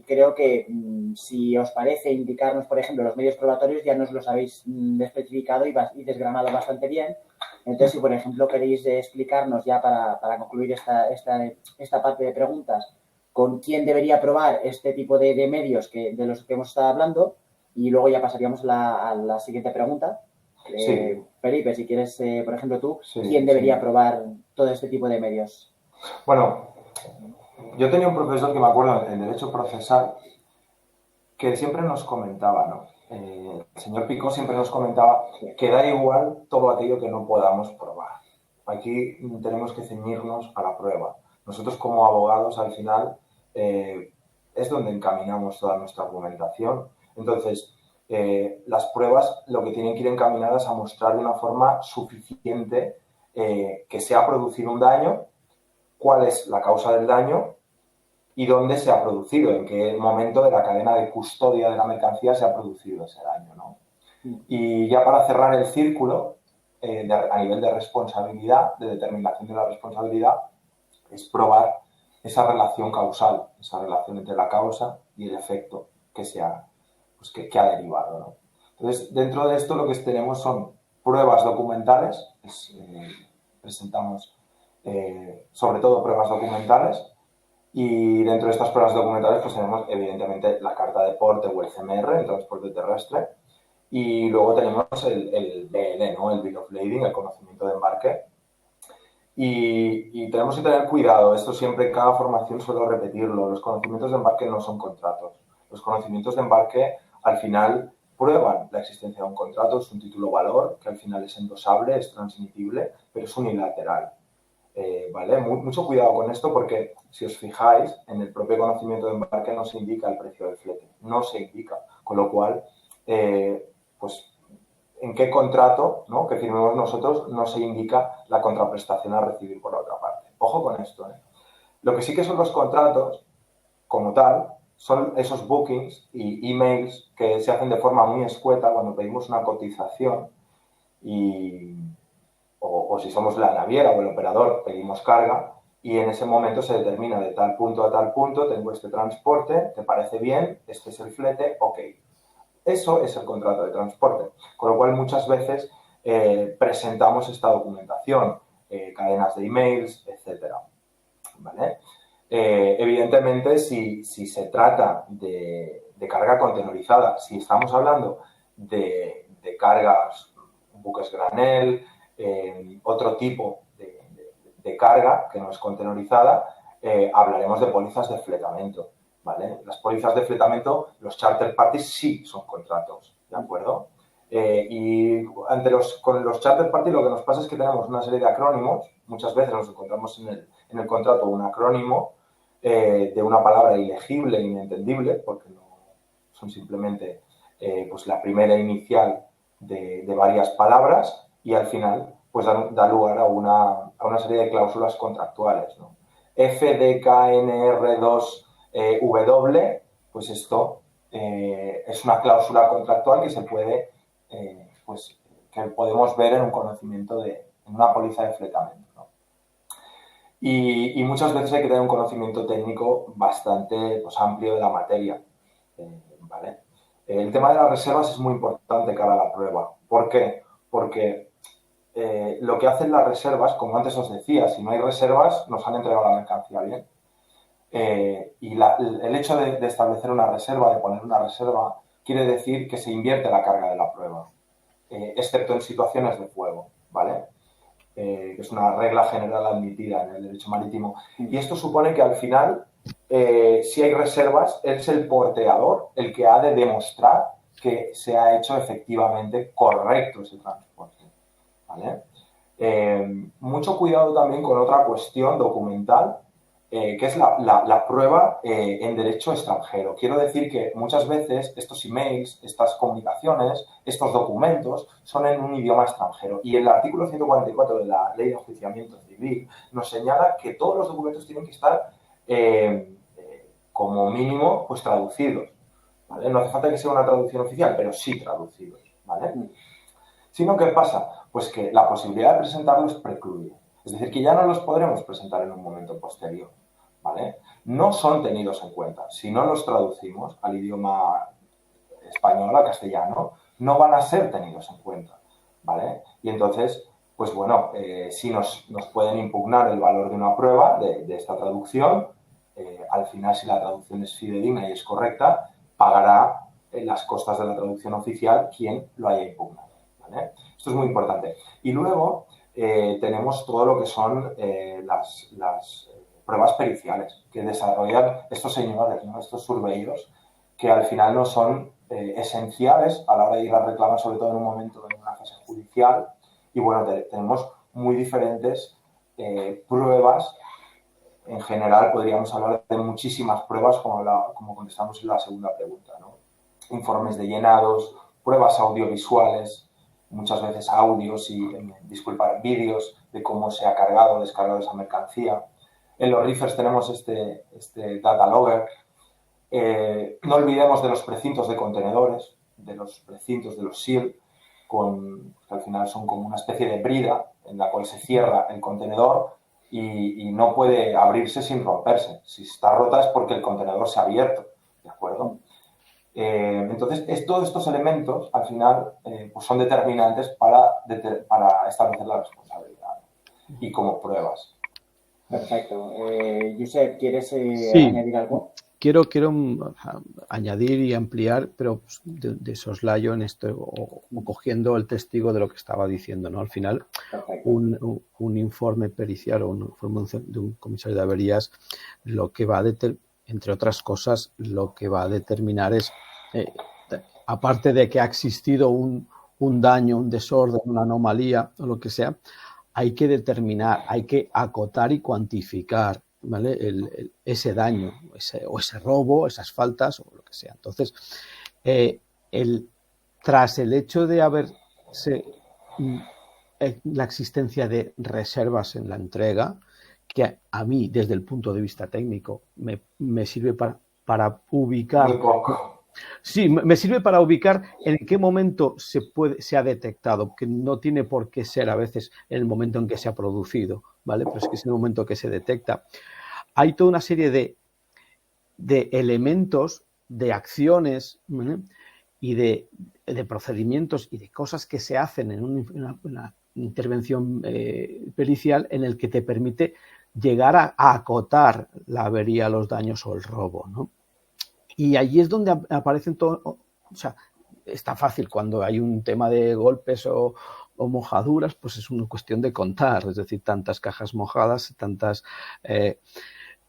Speaker 1: creo que si os parece indicarnos, por ejemplo, los medios probatorios, ya nos los habéis especificado y desgranado bastante bien. Entonces, si por ejemplo queréis explicarnos ya para concluir esta parte de preguntas, con quién debería probar este tipo de medios de los que hemos estado hablando, y luego ya pasaríamos a la siguiente pregunta. Felipe, si quieres, por ejemplo tú, ¿quién debería probar todo este tipo de medios?
Speaker 3: Bueno, yo tenía un profesor que me acuerdo en Derecho Procesal que siempre nos comentaba, ¿no? El señor Picó siempre nos comentaba que da igual todo aquello que no podamos probar. Aquí tenemos que ceñirnos a la prueba. Nosotros como abogados, al final, es donde encaminamos toda nuestra argumentación. Entonces, las pruebas lo que tienen que ir encaminadas a mostrar de una forma suficiente que se ha producido un daño, cuál es la causa del daño y dónde se ha producido, en qué momento de la cadena de custodia de la mercancía se ha producido ese daño, ¿no? Y ya para cerrar el círculo, a nivel de responsabilidad, de determinación de la responsabilidad, es probar esa relación causal, esa relación entre la causa y el efecto que ha derivado, ¿no? Entonces, dentro de esto lo que tenemos son pruebas documentales, presentamos sobre todo pruebas documentales, y dentro de estas pruebas documentales pues tenemos evidentemente la carta de porte o el CMR, el transporte terrestre, y luego tenemos el BL, ¿no?, el Bill of Lading, el conocimiento de embarque. Y tenemos que tener cuidado, esto siempre en cada formación suelo repetirlo, los conocimientos de embarque no son contratos. Los conocimientos de embarque al final prueban la existencia de un contrato, es un título valor que al final es endosable, es transmitible, pero es unilateral. ¿Vale? Mucho cuidado con esto porque si os fijáis en el propio conocimiento de embarque no se indica el precio del flete, no se indica, con lo cual pues en qué contrato, ¿no?, que firmemos nosotros no se indica la contraprestación a recibir por la otra parte. Ojo con esto, ¿eh? Lo que sí que son los contratos como tal son esos bookings y emails que se hacen de forma muy escueta cuando pedimos una cotización o si somos la naviera o el operador, pedimos carga y en ese momento se determina de tal punto a tal punto, tengo este transporte, ¿te parece bien? Este es el flete, ok. Eso es el contrato de transporte, con lo cual muchas veces presentamos esta documentación, cadenas de emails, etcétera, ¿vale? Evidentemente, si se trata de carga contenerizada, si estamos hablando de cargas, buques granel, otro tipo de carga que no es contenerizada, hablaremos de pólizas de fletamento, ¿vale? Las pólizas de fletamento, los charter parties sí son contratos, ¿de acuerdo? Y con los charter parties lo que nos pasa es que tenemos una serie de acrónimos, muchas veces nos encontramos en el contrato un acrónimo de una palabra ilegible e inentendible, porque no son simplemente pues la primera inicial de varias palabras y al final pues da lugar a una serie de cláusulas contractuales, ¿no? FDKNR2W, pues esto es una cláusula contractual que se puede, pues que podemos ver en un conocimiento en una póliza de fletamento, ¿no? Y muchas veces hay que tener un conocimiento técnico bastante pues, amplio de la materia, ¿vale? El tema de las reservas es muy importante cara a la prueba. ¿Por qué? Porque lo que hacen las reservas, como antes os decía, si no hay reservas, nos han entregado la mercancía bien. Y el hecho de establecer una reserva, de poner una reserva, quiere decir que se invierte la carga de la prueba, excepto en situaciones de fuego, ¿vale? Que es una regla general admitida en el derecho marítimo. Y esto supone que al final, si hay reservas, es el porteador el que ha de demostrar que se ha hecho efectivamente correcto ese transporte, ¿vale? Mucho cuidado también con otra cuestión documental, que es la prueba en derecho extranjero. Quiero decir que muchas veces estos emails, estas comunicaciones, estos documentos son en un idioma extranjero. Y el artículo 144 de la Ley de Enjuiciamiento Civil nos señala que todos los documentos tienen que estar como mínimo pues traducidos, ¿vale? No hace falta que sea una traducción oficial, pero sí traducidos, ¿vale? Sino, ¿qué pasa? Pues que la posibilidad de presentarlos precluye. Es decir, que ya no los podremos presentar en un momento posterior, ¿vale? No son tenidos en cuenta. Si no los traducimos al idioma español, al castellano, no van a ser tenidos en cuenta, ¿vale? Y entonces, pues bueno, si nos pueden impugnar el valor de una prueba de esta traducción, al final, si la traducción es fidedigna y es correcta, pagará las costas de la traducción oficial quien lo haya impugnado, ¿vale? Esto es muy importante. Y luego tenemos todo lo que son las pruebas periciales que desarrollan estos señores, ¿no? Estos surveyor, que al final no son esenciales a la hora de ir a reclamar, sobre todo en un momento de una fase judicial. Y bueno, tenemos muy diferentes pruebas. En general, podríamos hablar de muchísimas pruebas, como contestamos en la segunda pregunta, ¿no? Informes de llenados, pruebas audiovisuales, muchas veces audios y, vídeos de cómo se ha cargado o descargado esa mercancía. En los reefers tenemos este data logger. No olvidemos de los precintos de contenedores, de los precintos de los SEAL, que al final son como una especie de brida en la cual se cierra el contenedor y no puede abrirse sin romperse. Si está rota es porque el contenedor se ha abierto, ¿de acuerdo? Entonces, todos estos elementos, al final, pues son determinantes para establecer la responsabilidad y como pruebas.
Speaker 1: Perfecto. Josep, ¿quieres añadir algo?
Speaker 2: Quiero añadir y ampliar, pero de soslayo en esto, o cogiendo el testigo de lo que estaba diciendo, ¿no? Al final, un informe pericial o un informe de un comisario de averías, lo que va a entre otras cosas, lo que va a determinar es, aparte de que ha existido un daño, un desorden, una anomalía o lo que sea, hay que determinar, hay que acotar y cuantificar, ¿vale? Ese daño, o ese robo, esas faltas o lo que sea. Entonces, tras el hecho de haberse la existencia de reservas en la entrega, que a mí, desde el punto de vista técnico, me sirve para para ubicar.
Speaker 3: Muy poco.
Speaker 2: Sí, me sirve para ubicar en qué momento se ha detectado, que no tiene por qué ser a veces en el momento en que se ha producido, ¿vale? Pero es que es en el momento que se detecta. Hay toda una serie de elementos, de acciones, ¿vale? Y de procedimientos y de cosas que se hacen en una intervención pericial en el que te permite llegar a acotar la avería, los daños o el robo, ¿no? Y allí es donde aparecen todo, o sea, está fácil cuando hay un tema de golpes o mojaduras, pues es una cuestión de contar, es decir, tantas cajas mojadas,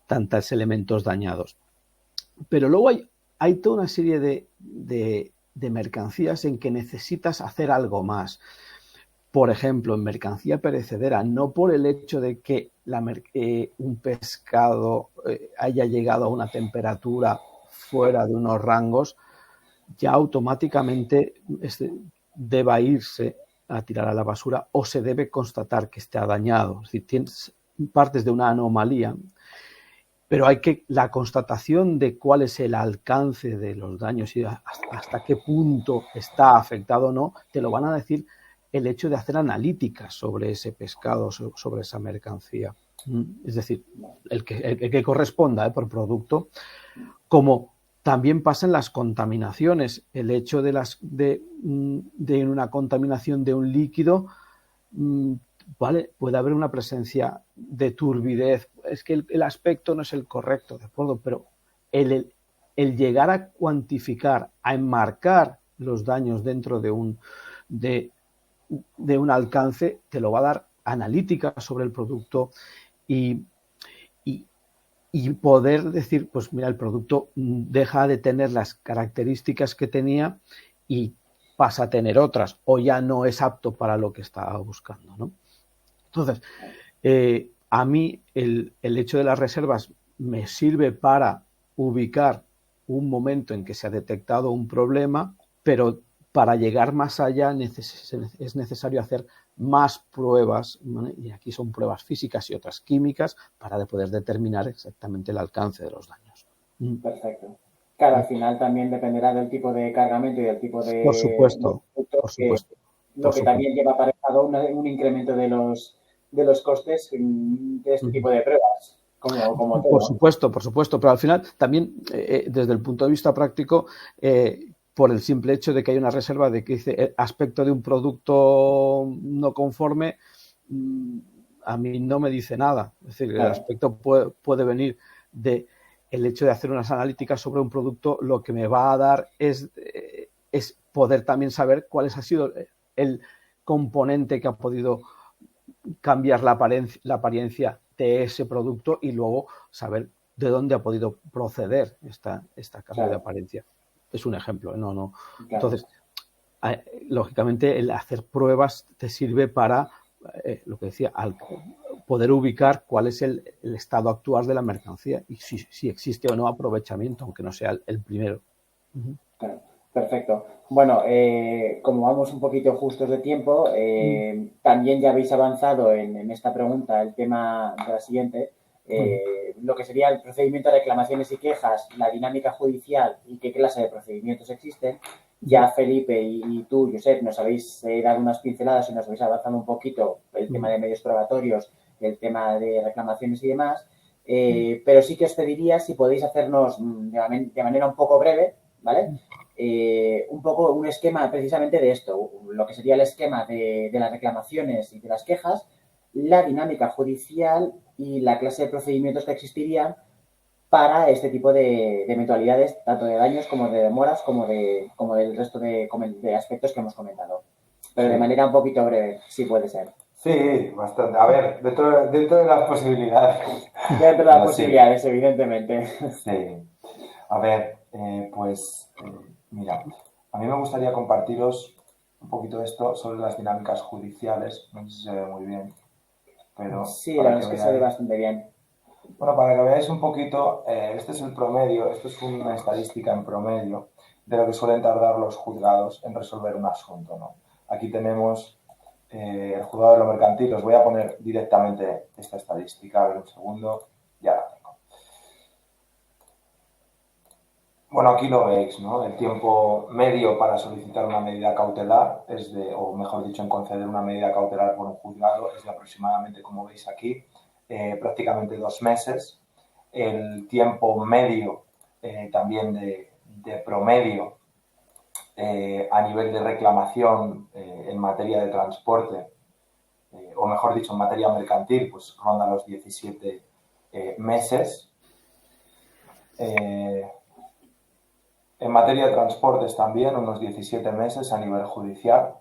Speaker 2: tantos elementos dañados. Pero luego hay toda una serie de mercancías en que necesitas hacer algo más. Por ejemplo, en mercancía perecedera, no por el hecho de que un pescado haya llegado a una temperatura fuera de unos rangos, ya automáticamente deba irse a tirar a la basura o se debe constatar que está dañado. Es decir, tienes partes de una anomalía, pero la constatación de cuál es el alcance de los daños y hasta qué punto está afectado o no, te lo van a decir el hecho de hacer analíticas sobre ese pescado, sobre esa mercancía. Es decir, el que corresponda por producto, como también pasa en las contaminaciones. El hecho de una contaminación de un líquido, ¿vale? Puede haber una presencia de turbidez. Es que el aspecto no es el correcto, ¿de acuerdo? Pero el llegar a cuantificar, a enmarcar los daños dentro de un alcance, te lo va a dar analítica sobre el producto y poder decir, pues mira, el producto deja de tener las características que tenía y pasa a tener otras, o ya no es apto para lo que estaba buscando, ¿no? Entonces, a mí el hecho de las reservas me sirve para ubicar un momento en que se ha detectado un problema, pero para llegar más allá es necesario hacer más pruebas, ¿vale? Y aquí son pruebas físicas y otras químicas para poder determinar exactamente el alcance de los daños.
Speaker 1: Perfecto. Claro, al final también dependerá del tipo de cargamento y del tipo de
Speaker 2: Por supuesto,
Speaker 1: producto,
Speaker 2: por supuesto.
Speaker 1: Lo que también lleva aparejado un incremento de los costes de este tipo de pruebas, como todo.
Speaker 2: Por supuesto, pero al final también desde el punto de vista práctico, por el simple hecho de que hay una reserva de que dice aspecto de un producto no conforme, a mí no me dice nada. Es decir, claro, el aspecto puede venir de el hecho de hacer unas analíticas sobre un producto, lo que me va a dar es poder también saber cuál ha sido el componente que ha podido cambiar la apariencia de ese producto y luego saber de dónde ha podido proceder esta cambio de apariencia. Es un ejemplo, no. Claro. Entonces, lógicamente, el hacer pruebas te sirve para, lo que decía, poder ubicar cuál es el estado actual de la mercancía y si existe o no aprovechamiento, aunque no sea el primero.
Speaker 1: Claro. Perfecto. Bueno, como vamos un poquito justos de tiempo, también ya habéis avanzado en esta pregunta el tema de la siguiente, lo que sería el procedimiento de reclamaciones y quejas, la dinámica judicial y qué clase de procedimientos existen. Ya Felipe y tú, Josep, nos habéis dado unas pinceladas y nos habéis avanzado un poquito el tema de medios probatorios, el tema de reclamaciones y demás, pero sí que os pediría si podéis hacernos de manera un poco breve, ¿vale? Un poco un esquema precisamente de esto, lo que sería el esquema de las reclamaciones y de las quejas, la dinámica judicial y la clase de procedimientos que existirían para este tipo de eventualidades, tanto de daños como de demoras, como del resto de aspectos que hemos comentado. Pero de manera un poquito breve, si puede ser.
Speaker 3: Sí, bastante. A ver, dentro de las posibilidades.
Speaker 1: Dentro de las posibilidades, evidentemente.
Speaker 3: Sí. A ver, mira, a mí me gustaría compartiros un poquito esto sobre las dinámicas judiciales. No sé si se ve muy bien, pero...
Speaker 1: Sí, la verdad es que se ve bastante bien.
Speaker 3: Bueno, para que veáis un poquito, este es el promedio, esto es una estadística en promedio de lo que suelen tardar los juzgados en resolver un asunto, ¿no? Aquí tenemos el juzgado de lo mercantil. Os voy a poner directamente esta estadística, a ver un segundo, ya la tengo. Bueno, aquí lo veis, ¿no? El tiempo medio para solicitar una medida cautelar o mejor dicho, en conceder una medida cautelar por un juzgado es de aproximadamente, como veis aquí, prácticamente 2 meses. El tiempo medio también de promedio a nivel de reclamación en materia de transporte, o mejor dicho, en materia mercantil, pues ronda los 17 meses. En materia de transportes también, unos 17 meses a nivel judicial.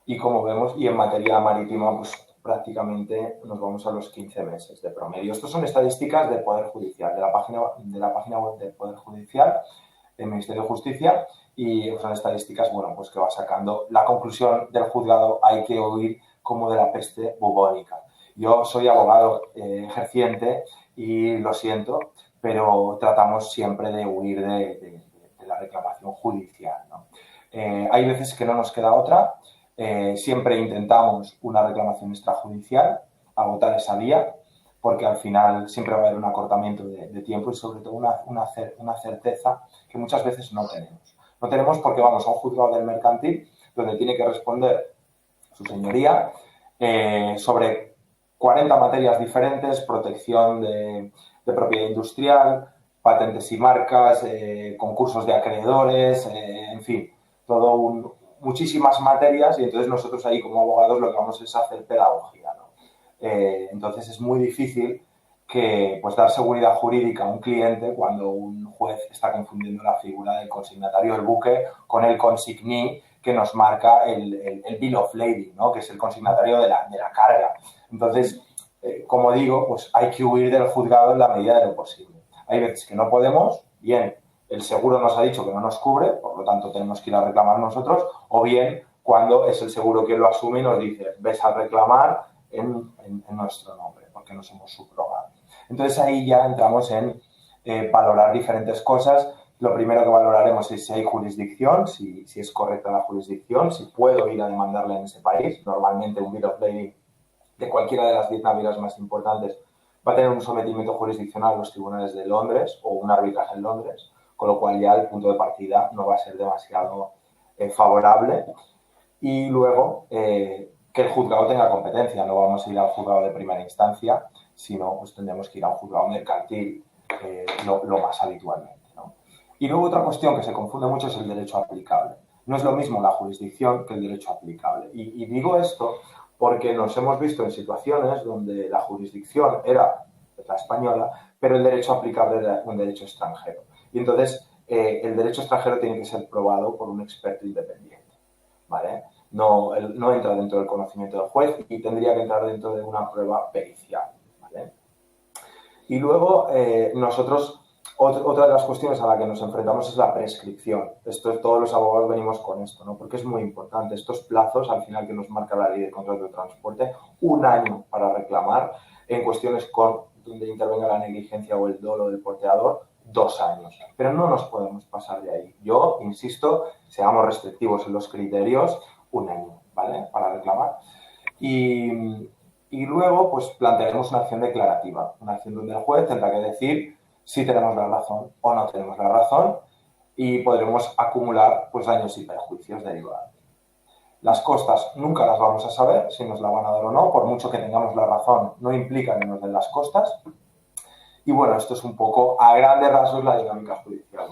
Speaker 3: Y como vemos, y en materia marítima, pues prácticamente nos vamos a los 15 meses de promedio. Estas son estadísticas del Poder Judicial, de la página web del Poder Judicial, del Ministerio de Justicia, y son estadísticas, bueno, pues que va sacando la conclusión del juzgado: hay que huir como de la peste bubónica. Yo soy abogado ejerciente y lo siento, pero tratamos siempre de huir de la reclamación judicial, ¿no? Hay veces que no nos queda otra. Siempre intentamos una reclamación extrajudicial, agotar esa vía, porque al final siempre va a haber un acortamiento de tiempo y sobre todo una certeza que muchas veces no tenemos. No tenemos porque vamos a un juzgado del mercantil donde tiene que responder su señoría sobre 40 materias diferentes: protección de propiedad industrial, patentes y marcas, concursos de acreedores, en fin, muchísimas materias, y entonces nosotros ahí como abogados lo que vamos es hacer pedagogía, ¿no? Entonces es muy difícil pues dar seguridad jurídica a un cliente cuando un juez está confundiendo la figura del consignatario del buque con el consigní que nos marca el bill of lading, ¿no? Que es el consignatario de la carga. Entonces, como digo, pues hay que huir del juzgado en la medida de lo posible. Hay veces que no podemos, bien, el seguro nos ha dicho que no nos cubre, por lo tanto tenemos que ir a reclamar nosotros, o bien cuando es el seguro quien lo asume y nos dice: ves a reclamar en nuestro nombre, porque nos hemos subrogado. Entonces ahí ya entramos en valorar diferentes cosas. Lo primero que valoraremos es si hay jurisdicción, si es correcta la jurisdicción, si puedo ir a demandarla en ese país. Normalmente un bill of lading de cualquiera de las 10 navieras más importantes va a tener un sometimiento jurisdiccional a los tribunales de Londres o un arbitraje en Londres, con lo cual ya el punto de partida no va a ser demasiado favorable. Y luego que el juzgado tenga competencia. No vamos a ir al juzgado de primera instancia, sino pues tendremos que ir a un juzgado mercantil lo más habitualmente, ¿no? Y luego otra cuestión que se confunde mucho es el derecho aplicable. No es lo mismo la jurisdicción que el derecho aplicable. Y digo esto porque nos hemos visto en situaciones donde la jurisdicción era la española, pero el derecho aplicable era un derecho extranjero. Y entonces el derecho extranjero tiene que ser probado por un experto independiente, ¿vale? No entra dentro del conocimiento del juez y tendría que entrar dentro de una prueba pericial, ¿vale? Y luego nosotros, otra de las cuestiones a la que nos enfrentamos es la prescripción. Todos los abogados venimos con esto, ¿no? Porque es muy importante. Estos plazos, al final, que nos marca la ley de contrato de transporte: 1 año para reclamar en cuestiones donde intervenga la negligencia o el dolo del porteador, 2 años. Pero no nos podemos pasar de ahí. Yo insisto, seamos restrictivos en los criterios: 1 año, ¿vale? Para reclamar. Y luego, pues plantearemos una acción declarativa, una acción donde el juez tendrá que decir si tenemos la razón o no tenemos la razón, y podremos acumular pues daños y perjuicios derivados. Las costas nunca las vamos a saber si nos la van a dar o no. Por mucho que tengamos la razón, no implica que nos den las costas. Y bueno, esto es un poco a grandes rasgos la dinámica judicial.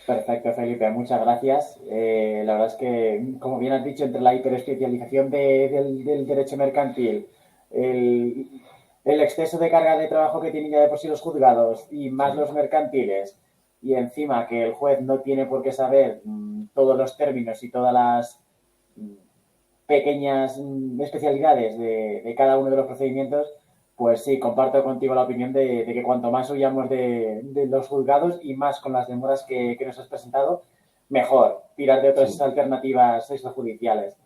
Speaker 1: Perfecto, Felipe, muchas gracias. La verdad es que, como bien has dicho, entre la hiperespecialización del derecho mercantil, el exceso de carga de trabajo que tienen ya de por sí los juzgados y más los mercantiles, y encima que el juez no tiene por qué saber todos los términos y todas las pequeñas especialidades de cada uno de los procedimientos, pues sí, comparto contigo la opinión de que cuanto más huyamos de los juzgados y más con las demoras que nos has presentado, mejor tirar de otras alternativas extrajudiciales.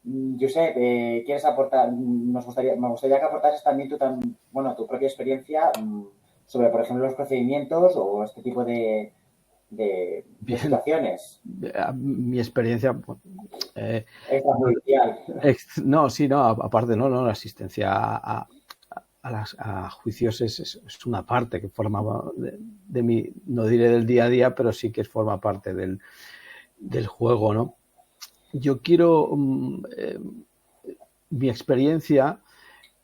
Speaker 1: Josep, ¿quieres aportar? Me gustaría que aportases también tu propia experiencia sobre, por ejemplo, los procedimientos o este tipo de situaciones.
Speaker 2: Mi experiencia
Speaker 1: extrajudicial.
Speaker 2: Aparte, la asistencia a juicios es una parte que forma no diré del día a día, pero sí que forma parte del juego, ¿no? Yo quiero, mi experiencia,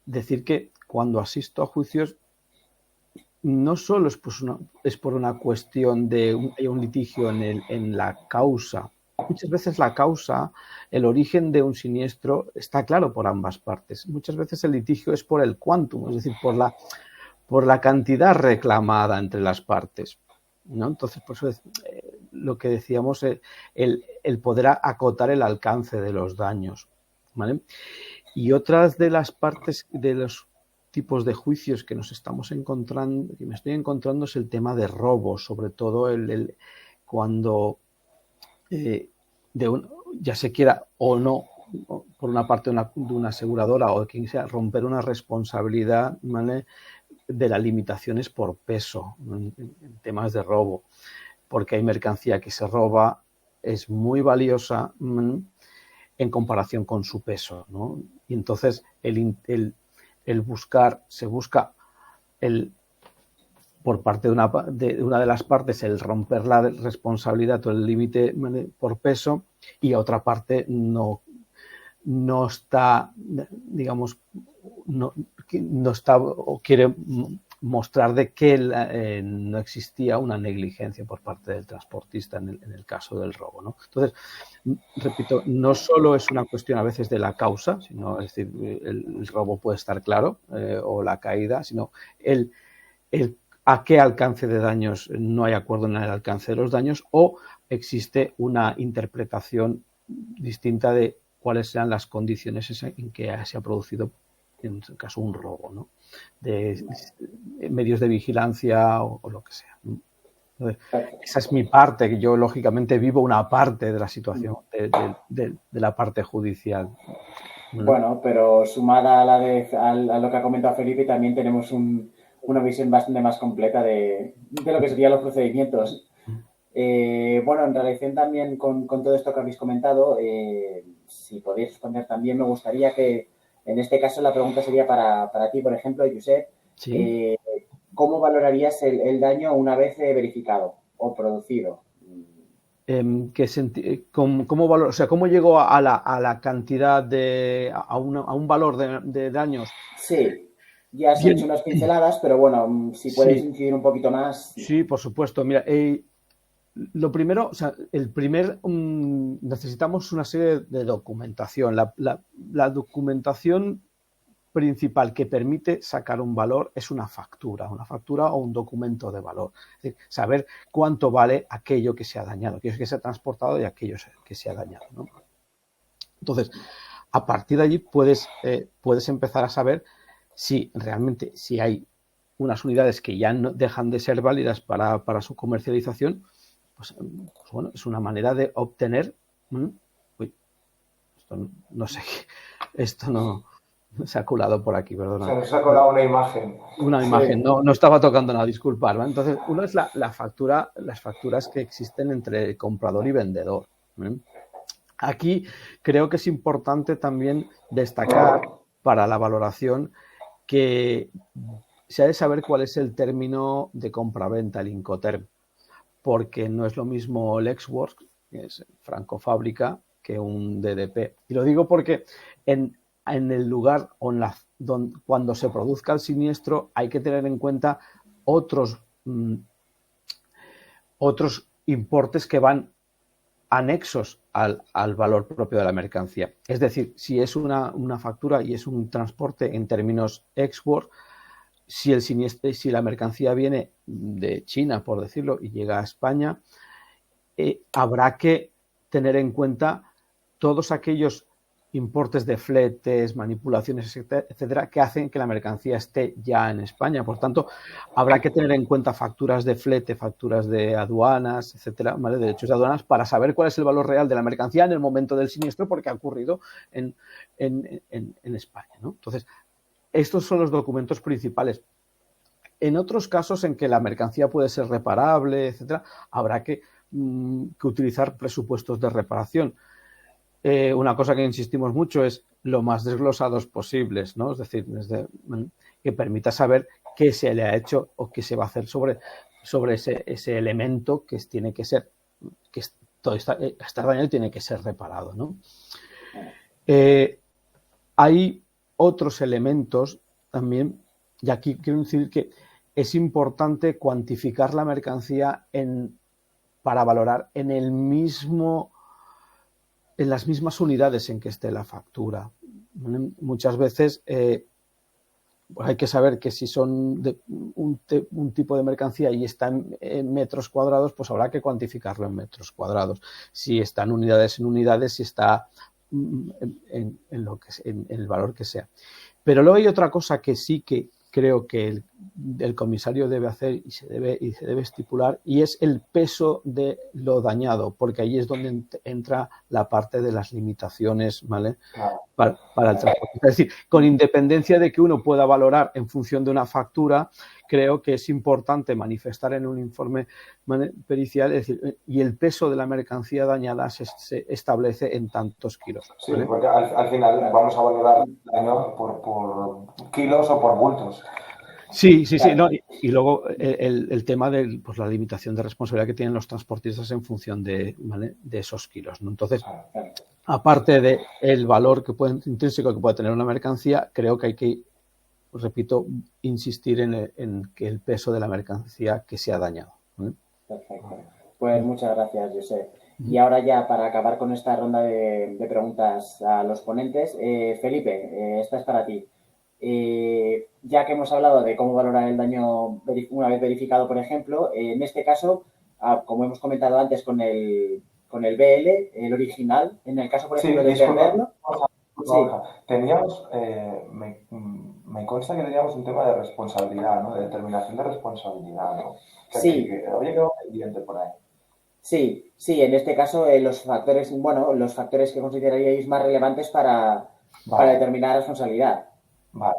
Speaker 2: decir que cuando asisto a juicios no solo es por una cuestión de un litigio en la causa. Muchas veces la causa, el origen de un siniestro está claro por ambas partes. Muchas veces el litigio es por el quantum, es decir, por la cantidad reclamada entre las partes, ¿no? Entonces, por eso lo que decíamos, el poder acotar el alcance de los daños, ¿vale? Y otras de las partes de los tipos de juicios que nos estamos encontrando, que me estoy encontrando, es el tema de robo, sobre todo cuando ya se quiera o no, por una parte de una aseguradora o de quien sea, romper una responsabilidad, ¿vale?, de las limitaciones por peso en temas de robo, porque hay mercancía que se roba, es muy valiosa en comparación con su peso, ¿no? Y entonces se busca por parte de una de las partes el romper la responsabilidad o el límite por peso, y a otra parte no está, digamos, no está o quiere mostrar de que no existía una negligencia por parte del transportista en el caso del robo, ¿no? Entonces, repito, no solo es una cuestión a veces de la causa, sino, es decir, el robo puede estar claro, o la caída, sino a qué alcance de daños no hay acuerdo en el alcance de los daños, o existe una interpretación distinta de cuáles sean las condiciones en que se ha producido, en este caso, un robo, ¿no?, de medios de vigilancia o lo que sea. Entonces, esa es mi parte, que yo lógicamente vivo una parte de la situación de la parte judicial.
Speaker 1: Bueno, pero sumada a lo que ha comentado Felipe, también tenemos una visión bastante más completa de lo que serían los procedimientos. Bueno, en relación también con todo esto que habéis comentado, si podéis responder también, me gustaría que, en este caso, la pregunta sería para ti, por ejemplo, Josep.
Speaker 2: Sí.
Speaker 1: ¿Cómo valorarías el daño una vez verificado o producido?
Speaker 2: ¿Cómo llego a la cantidad a un valor de daños?
Speaker 1: Sí, ya has hecho unas pinceladas, pero bueno, si puedes incidir un poquito más.
Speaker 2: Sí, por supuesto. Mira, lo primero, necesitamos una serie de documentación. La documentación principal que permite sacar un valor es una factura o un documento de valor. Es decir, saber cuánto vale aquello que se ha dañado, aquello que se ha transportado y aquello que se ha dañado, ¿no? Entonces, a partir de allí puedes empezar a saber si realmente, si hay unas unidades que ya no dejan de ser válidas para su comercialización, pues bueno, es una manera de obtener. Esto no se ha colado por aquí, perdona.
Speaker 3: Se nos ha colado una imagen.
Speaker 2: Una imagen, no estaba tocando nada, disculpad, ¿no? Entonces, uno es la factura, las facturas que existen entre comprador y vendedor, ¿eh? Aquí creo que es importante también destacar para la valoración que se ha de saber cuál es el término de compraventa, el Incoterm, porque no es lo mismo el ex-works, que es franco-fábrica, que un DDP. Y lo digo porque en el lugar cuando se produzca el siniestro hay que tener en cuenta otros importes que van anexos al valor propio de la mercancía. Es decir, si es una factura y es un transporte en términos ex-works, si la mercancía viene de China, por decirlo, y llega a España, habrá que tener en cuenta todos aquellos importes de fletes, manipulaciones, etcétera, que hacen que la mercancía esté ya en España. Por tanto, habrá que tener en cuenta facturas de flete, facturas de aduanas, etcétera, ¿vale?, derechos de aduanas, para saber cuál es el valor real de la mercancía en el momento del siniestro, porque ha ocurrido en España, ¿no? Entonces, estos son los documentos principales. En otros casos en que la mercancía puede ser reparable, etcétera, habrá que utilizar presupuestos de reparación. Una cosa que insistimos mucho es lo más desglosados posibles, ¿no? Es decir, que permita saber qué se le ha hecho o qué se va a hacer sobre sobre ese elemento que tiene que ser, que todo está dañado y tiene que ser reparado, ¿no? Hay otros elementos también, y aquí quiero decir que es importante cuantificar la mercancía para valorar en las mismas unidades en que esté la factura. Muchas veces pues hay que saber que si son un tipo de mercancía y está en metros cuadrados, pues habrá que cuantificarlo en metros cuadrados. Si está en unidades, si está en el valor que sea. Pero luego hay otra cosa que sí que creo que el comisario debe hacer y se debe estipular, y es el peso de lo dañado, porque ahí es donde entra la parte de las limitaciones, ¿vale? Para el transporte. Es decir, con independencia de que uno pueda valorar en función de una factura, creo que es importante manifestar en un informe pericial, es decir, y el peso de la mercancía dañada se establece en tantos kilos, ¿vale?
Speaker 3: Sí, porque al final vamos a valorar el daño por kilos o por bultos.
Speaker 2: Sí. No, y luego el tema de pues, la limitación de responsabilidad que tienen los transportistas en función de esos kilos, ¿no? Entonces, aparte del valor intrínseco que puede tener una mercancía, creo que hay que, repito, insistir en que el peso de la mercancía que se ha dañado.
Speaker 1: Perfecto. Pues muchas gracias, Josep. Y ahora ya, para acabar con esta ronda de preguntas a los ponentes, Felipe, esta es para ti. Ya que hemos hablado de cómo valorar el daño una vez verificado, por ejemplo, en este caso, como hemos comentado antes con el BL, el original, en el caso, por ejemplo, de perderlo.
Speaker 3: Teníamos, me consta que teníamos un tema de responsabilidad, ¿no? De determinación de responsabilidad, ¿no?
Speaker 1: Sí.
Speaker 3: Había quedado pendiente por ahí.
Speaker 1: Sí, en este caso los factores que consideraríais más relevantes para determinar responsabilidad.
Speaker 3: Vale.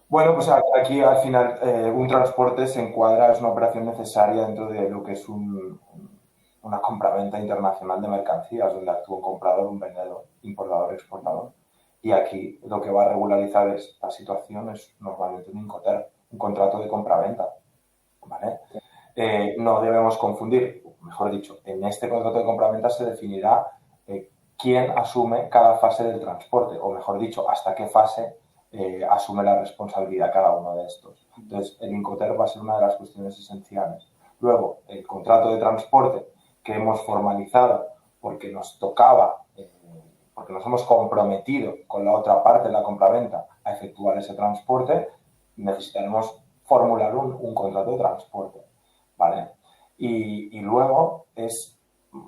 Speaker 3: Bueno, pues aquí al final un transporte se encuadra, es una operación necesaria dentro de lo que es una compraventa internacional de mercancías, donde actúa un comprador, un vendedor, importador, exportador. Y aquí lo que va a regularizar esta situación es normalmente un Incoterm, un contrato de compraventa, ¿vale? No debemos confundir, mejor dicho, en este contrato de compraventa se definirá quién asume cada fase del transporte, o mejor dicho, hasta qué fase asume la responsabilidad cada uno de estos. Entonces, el Incoterm va a ser una de las cuestiones esenciales. Luego, el contrato de transporte que hemos formalizado porque nos tocaba, porque nos hemos comprometido con la otra parte de la compraventa a efectuar ese transporte, necesitaremos formular un contrato de transporte, ¿vale? Y luego es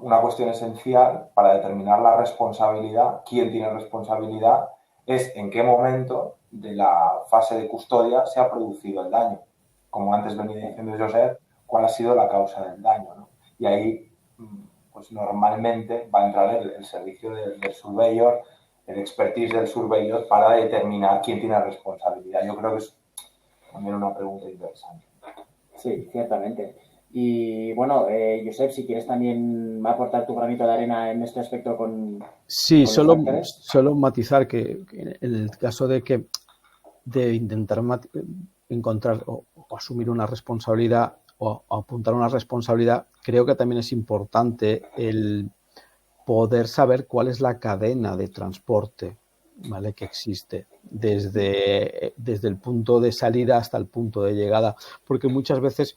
Speaker 3: una cuestión esencial para determinar la responsabilidad, quién tiene responsabilidad, es en qué momento de la fase de custodia se ha producido el daño. Como antes venía diciendo Josep, cuál ha sido la causa del daño, ¿no? Y ahí, pues normalmente va a entrar el servicio del surveyor, el expertise del surveyor para determinar quién tiene responsabilidad. Yo creo que es también una pregunta interesante.
Speaker 1: Sí, ciertamente. Y bueno, Josep, si quieres también aportar tu granito de arena en este aspecto con
Speaker 2: solo matizar que en el caso de intentar encontrar o asumir una responsabilidad o apuntar una responsabilidad, creo que también es importante el poder saber cuál es la cadena de transporte, ¿vale?, que existe desde el punto de salida hasta el punto de llegada, porque muchas veces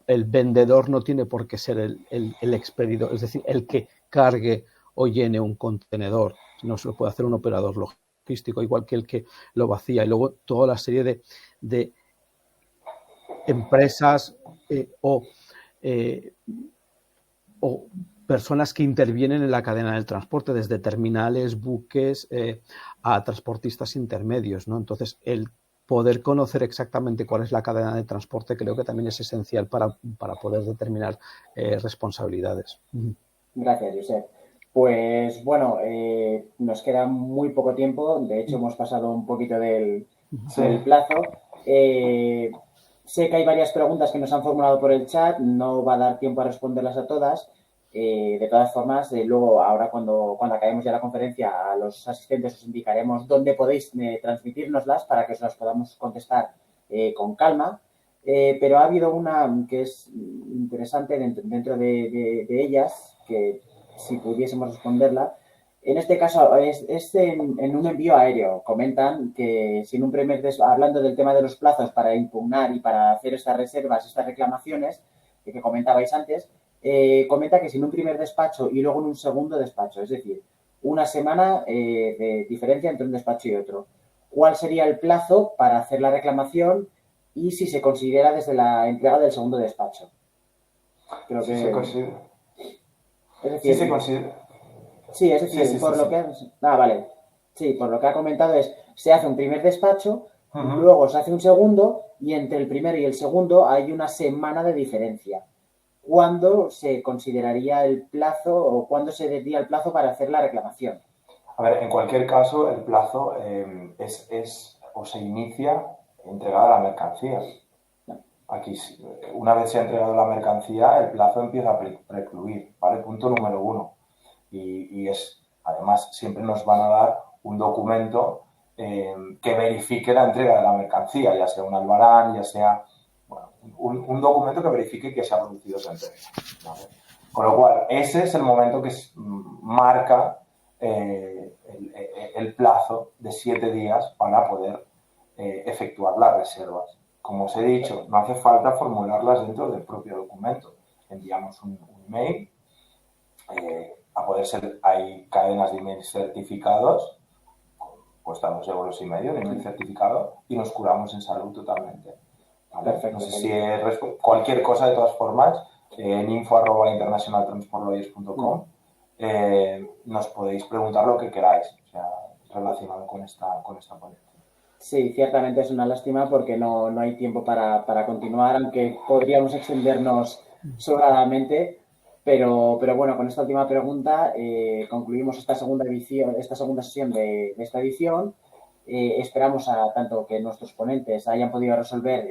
Speaker 2: el vendedor no tiene por qué ser el expedidor, es decir, el que cargue o llene un contenedor, no se lo puede hacer un operador logístico, igual que el que lo vacía, y luego toda la serie de empresas o personas que intervienen en la cadena del transporte, desde terminales, buques, a transportistas intermedios, ¿no? Entonces, el poder conocer exactamente cuál es la cadena de transporte creo que también es esencial para poder determinar responsabilidades.
Speaker 1: Gracias, Josep. Pues bueno, nos queda muy poco tiempo, de hecho hemos pasado un poquito del plazo. Sé que hay varias preguntas que nos han formulado por el chat, no va a dar tiempo a responderlas a todas. De todas formas, luego, ahora cuando acabemos ya la conferencia, a los asistentes os indicaremos dónde podéis transmitírnoslas para que os las podamos contestar con calma. pero ha habido una que es interesante dentro de ellas, que si pudiésemos responderla. En este caso es en un envío aéreo. Comentan que si en un hablando del tema de los plazos para impugnar y para hacer estas reservas, estas reclamaciones que comentabais antes, comenta que si en un primer despacho y luego en un segundo despacho, es decir, una semana de diferencia entre un despacho y otro. ¿Cuál sería el plazo para hacer la reclamación y si se considera desde la entrega del segundo despacho? Creo que...
Speaker 3: se considera.
Speaker 1: Es decir,
Speaker 3: Sí, se considera.
Speaker 1: Sí, es decir, por lo que... vale. Sí, por lo que ha comentado se hace un primer despacho, luego se hace un segundo y entre el primero y el segundo hay una semana de diferencia. ¿Cuándo se consideraría el plazo o cuándo se daría el plazo para hacer la reclamación?
Speaker 3: A ver, en cualquier caso, el plazo o se inicia entregada la mercancía. Aquí, una vez se ha entregado la mercancía, el plazo empieza a precluir, ¿vale? Punto número 1. Y además, siempre nos van a dar un documento que verifique la entrega de la mercancía, ya sea un albarán, ya sea un documento que verifique que se ha producido esa entrega, ¿vale? Con lo cual, ese es el momento que marca el plazo de 7 días para poder efectuar las reservas. Como os he dicho, no hace falta formularlas dentro del propio documento. Enviamos un email, a poder ser, hay cadenas de emails certificados, cuesta 2,5 € el email certificado, y nos curamos en salud totalmente. ¿Vale?
Speaker 1: Perfecto.
Speaker 3: No sé si cualquier cosa, de todas formas, en info@internationaltransportlawyers.com nos podéis preguntar lo que queráis, o sea, relacionado con esta ponencia.
Speaker 1: Sí, ciertamente es una lástima porque no hay tiempo para continuar, aunque podríamos extendernos sobradamente, pero bueno, con esta última pregunta concluimos esta segunda sesión de esta edición. Esperamos a tanto que nuestros ponentes hayan podido resolver,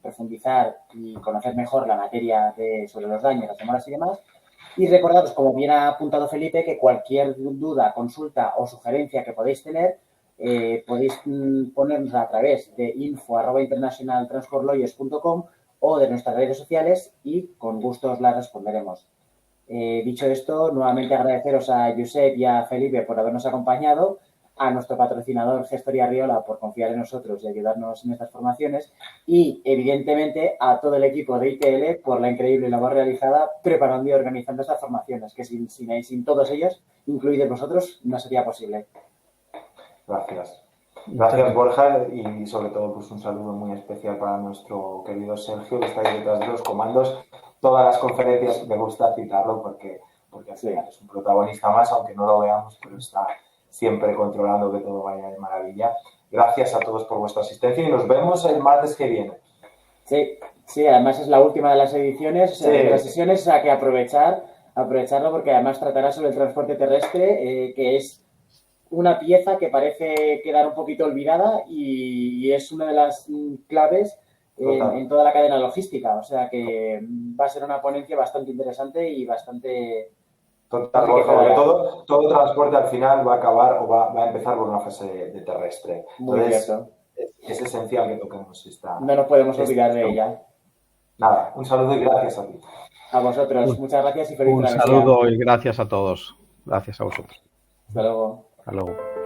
Speaker 1: profundizar y conocer mejor la materia sobre los daños, las demoras y demás. Y recordaros, como bien ha apuntado Felipe, que cualquier duda, consulta o sugerencia que podéis tener, podéis ponernos a través de info@internationaltransportlawyers.com o de nuestras redes sociales y con gusto os las responderemos. Dicho esto, nuevamente agradeceros a Josep y a Felipe por habernos acompañado, a nuestro patrocinador Gestoría Riola por confiar en nosotros y ayudarnos en estas formaciones y, evidentemente, a todo el equipo de ITL por la increíble labor realizada preparando y organizando estas formaciones, que sin todos ellos, incluidos vosotros, no sería posible.
Speaker 3: Gracias. Gracias, Borja, y sobre todo pues un saludo muy especial para nuestro querido Sergio, que está ahí detrás de los comandos. Todas las conferencias me gusta citarlo porque al final es un protagonista más, aunque no lo veamos, pero está siempre controlando que todo vaya de maravilla. Gracias a todos por vuestra asistencia y nos vemos el martes que viene.
Speaker 1: Sí, además es la última de las ediciones, de las sesiones, a que aprovecharlo porque además tratará sobre el transporte terrestre, que es una pieza que parece quedar un poquito olvidada y es una de las claves en toda la cadena logística. O sea que va a ser una ponencia bastante interesante y bastante...
Speaker 3: Total, porque todo transporte al final va a acabar o va a empezar por una fase de terrestre. Entonces, es esencial que toquemos esta...
Speaker 1: No nos podemos olvidar de ella.
Speaker 3: Nada, un saludo y gracias a ti.
Speaker 1: A vosotros, muchas gracias y feliz Navidad.
Speaker 2: Un saludo y gracias a todos. Gracias a vosotros.
Speaker 1: Hasta luego.
Speaker 2: Hasta luego.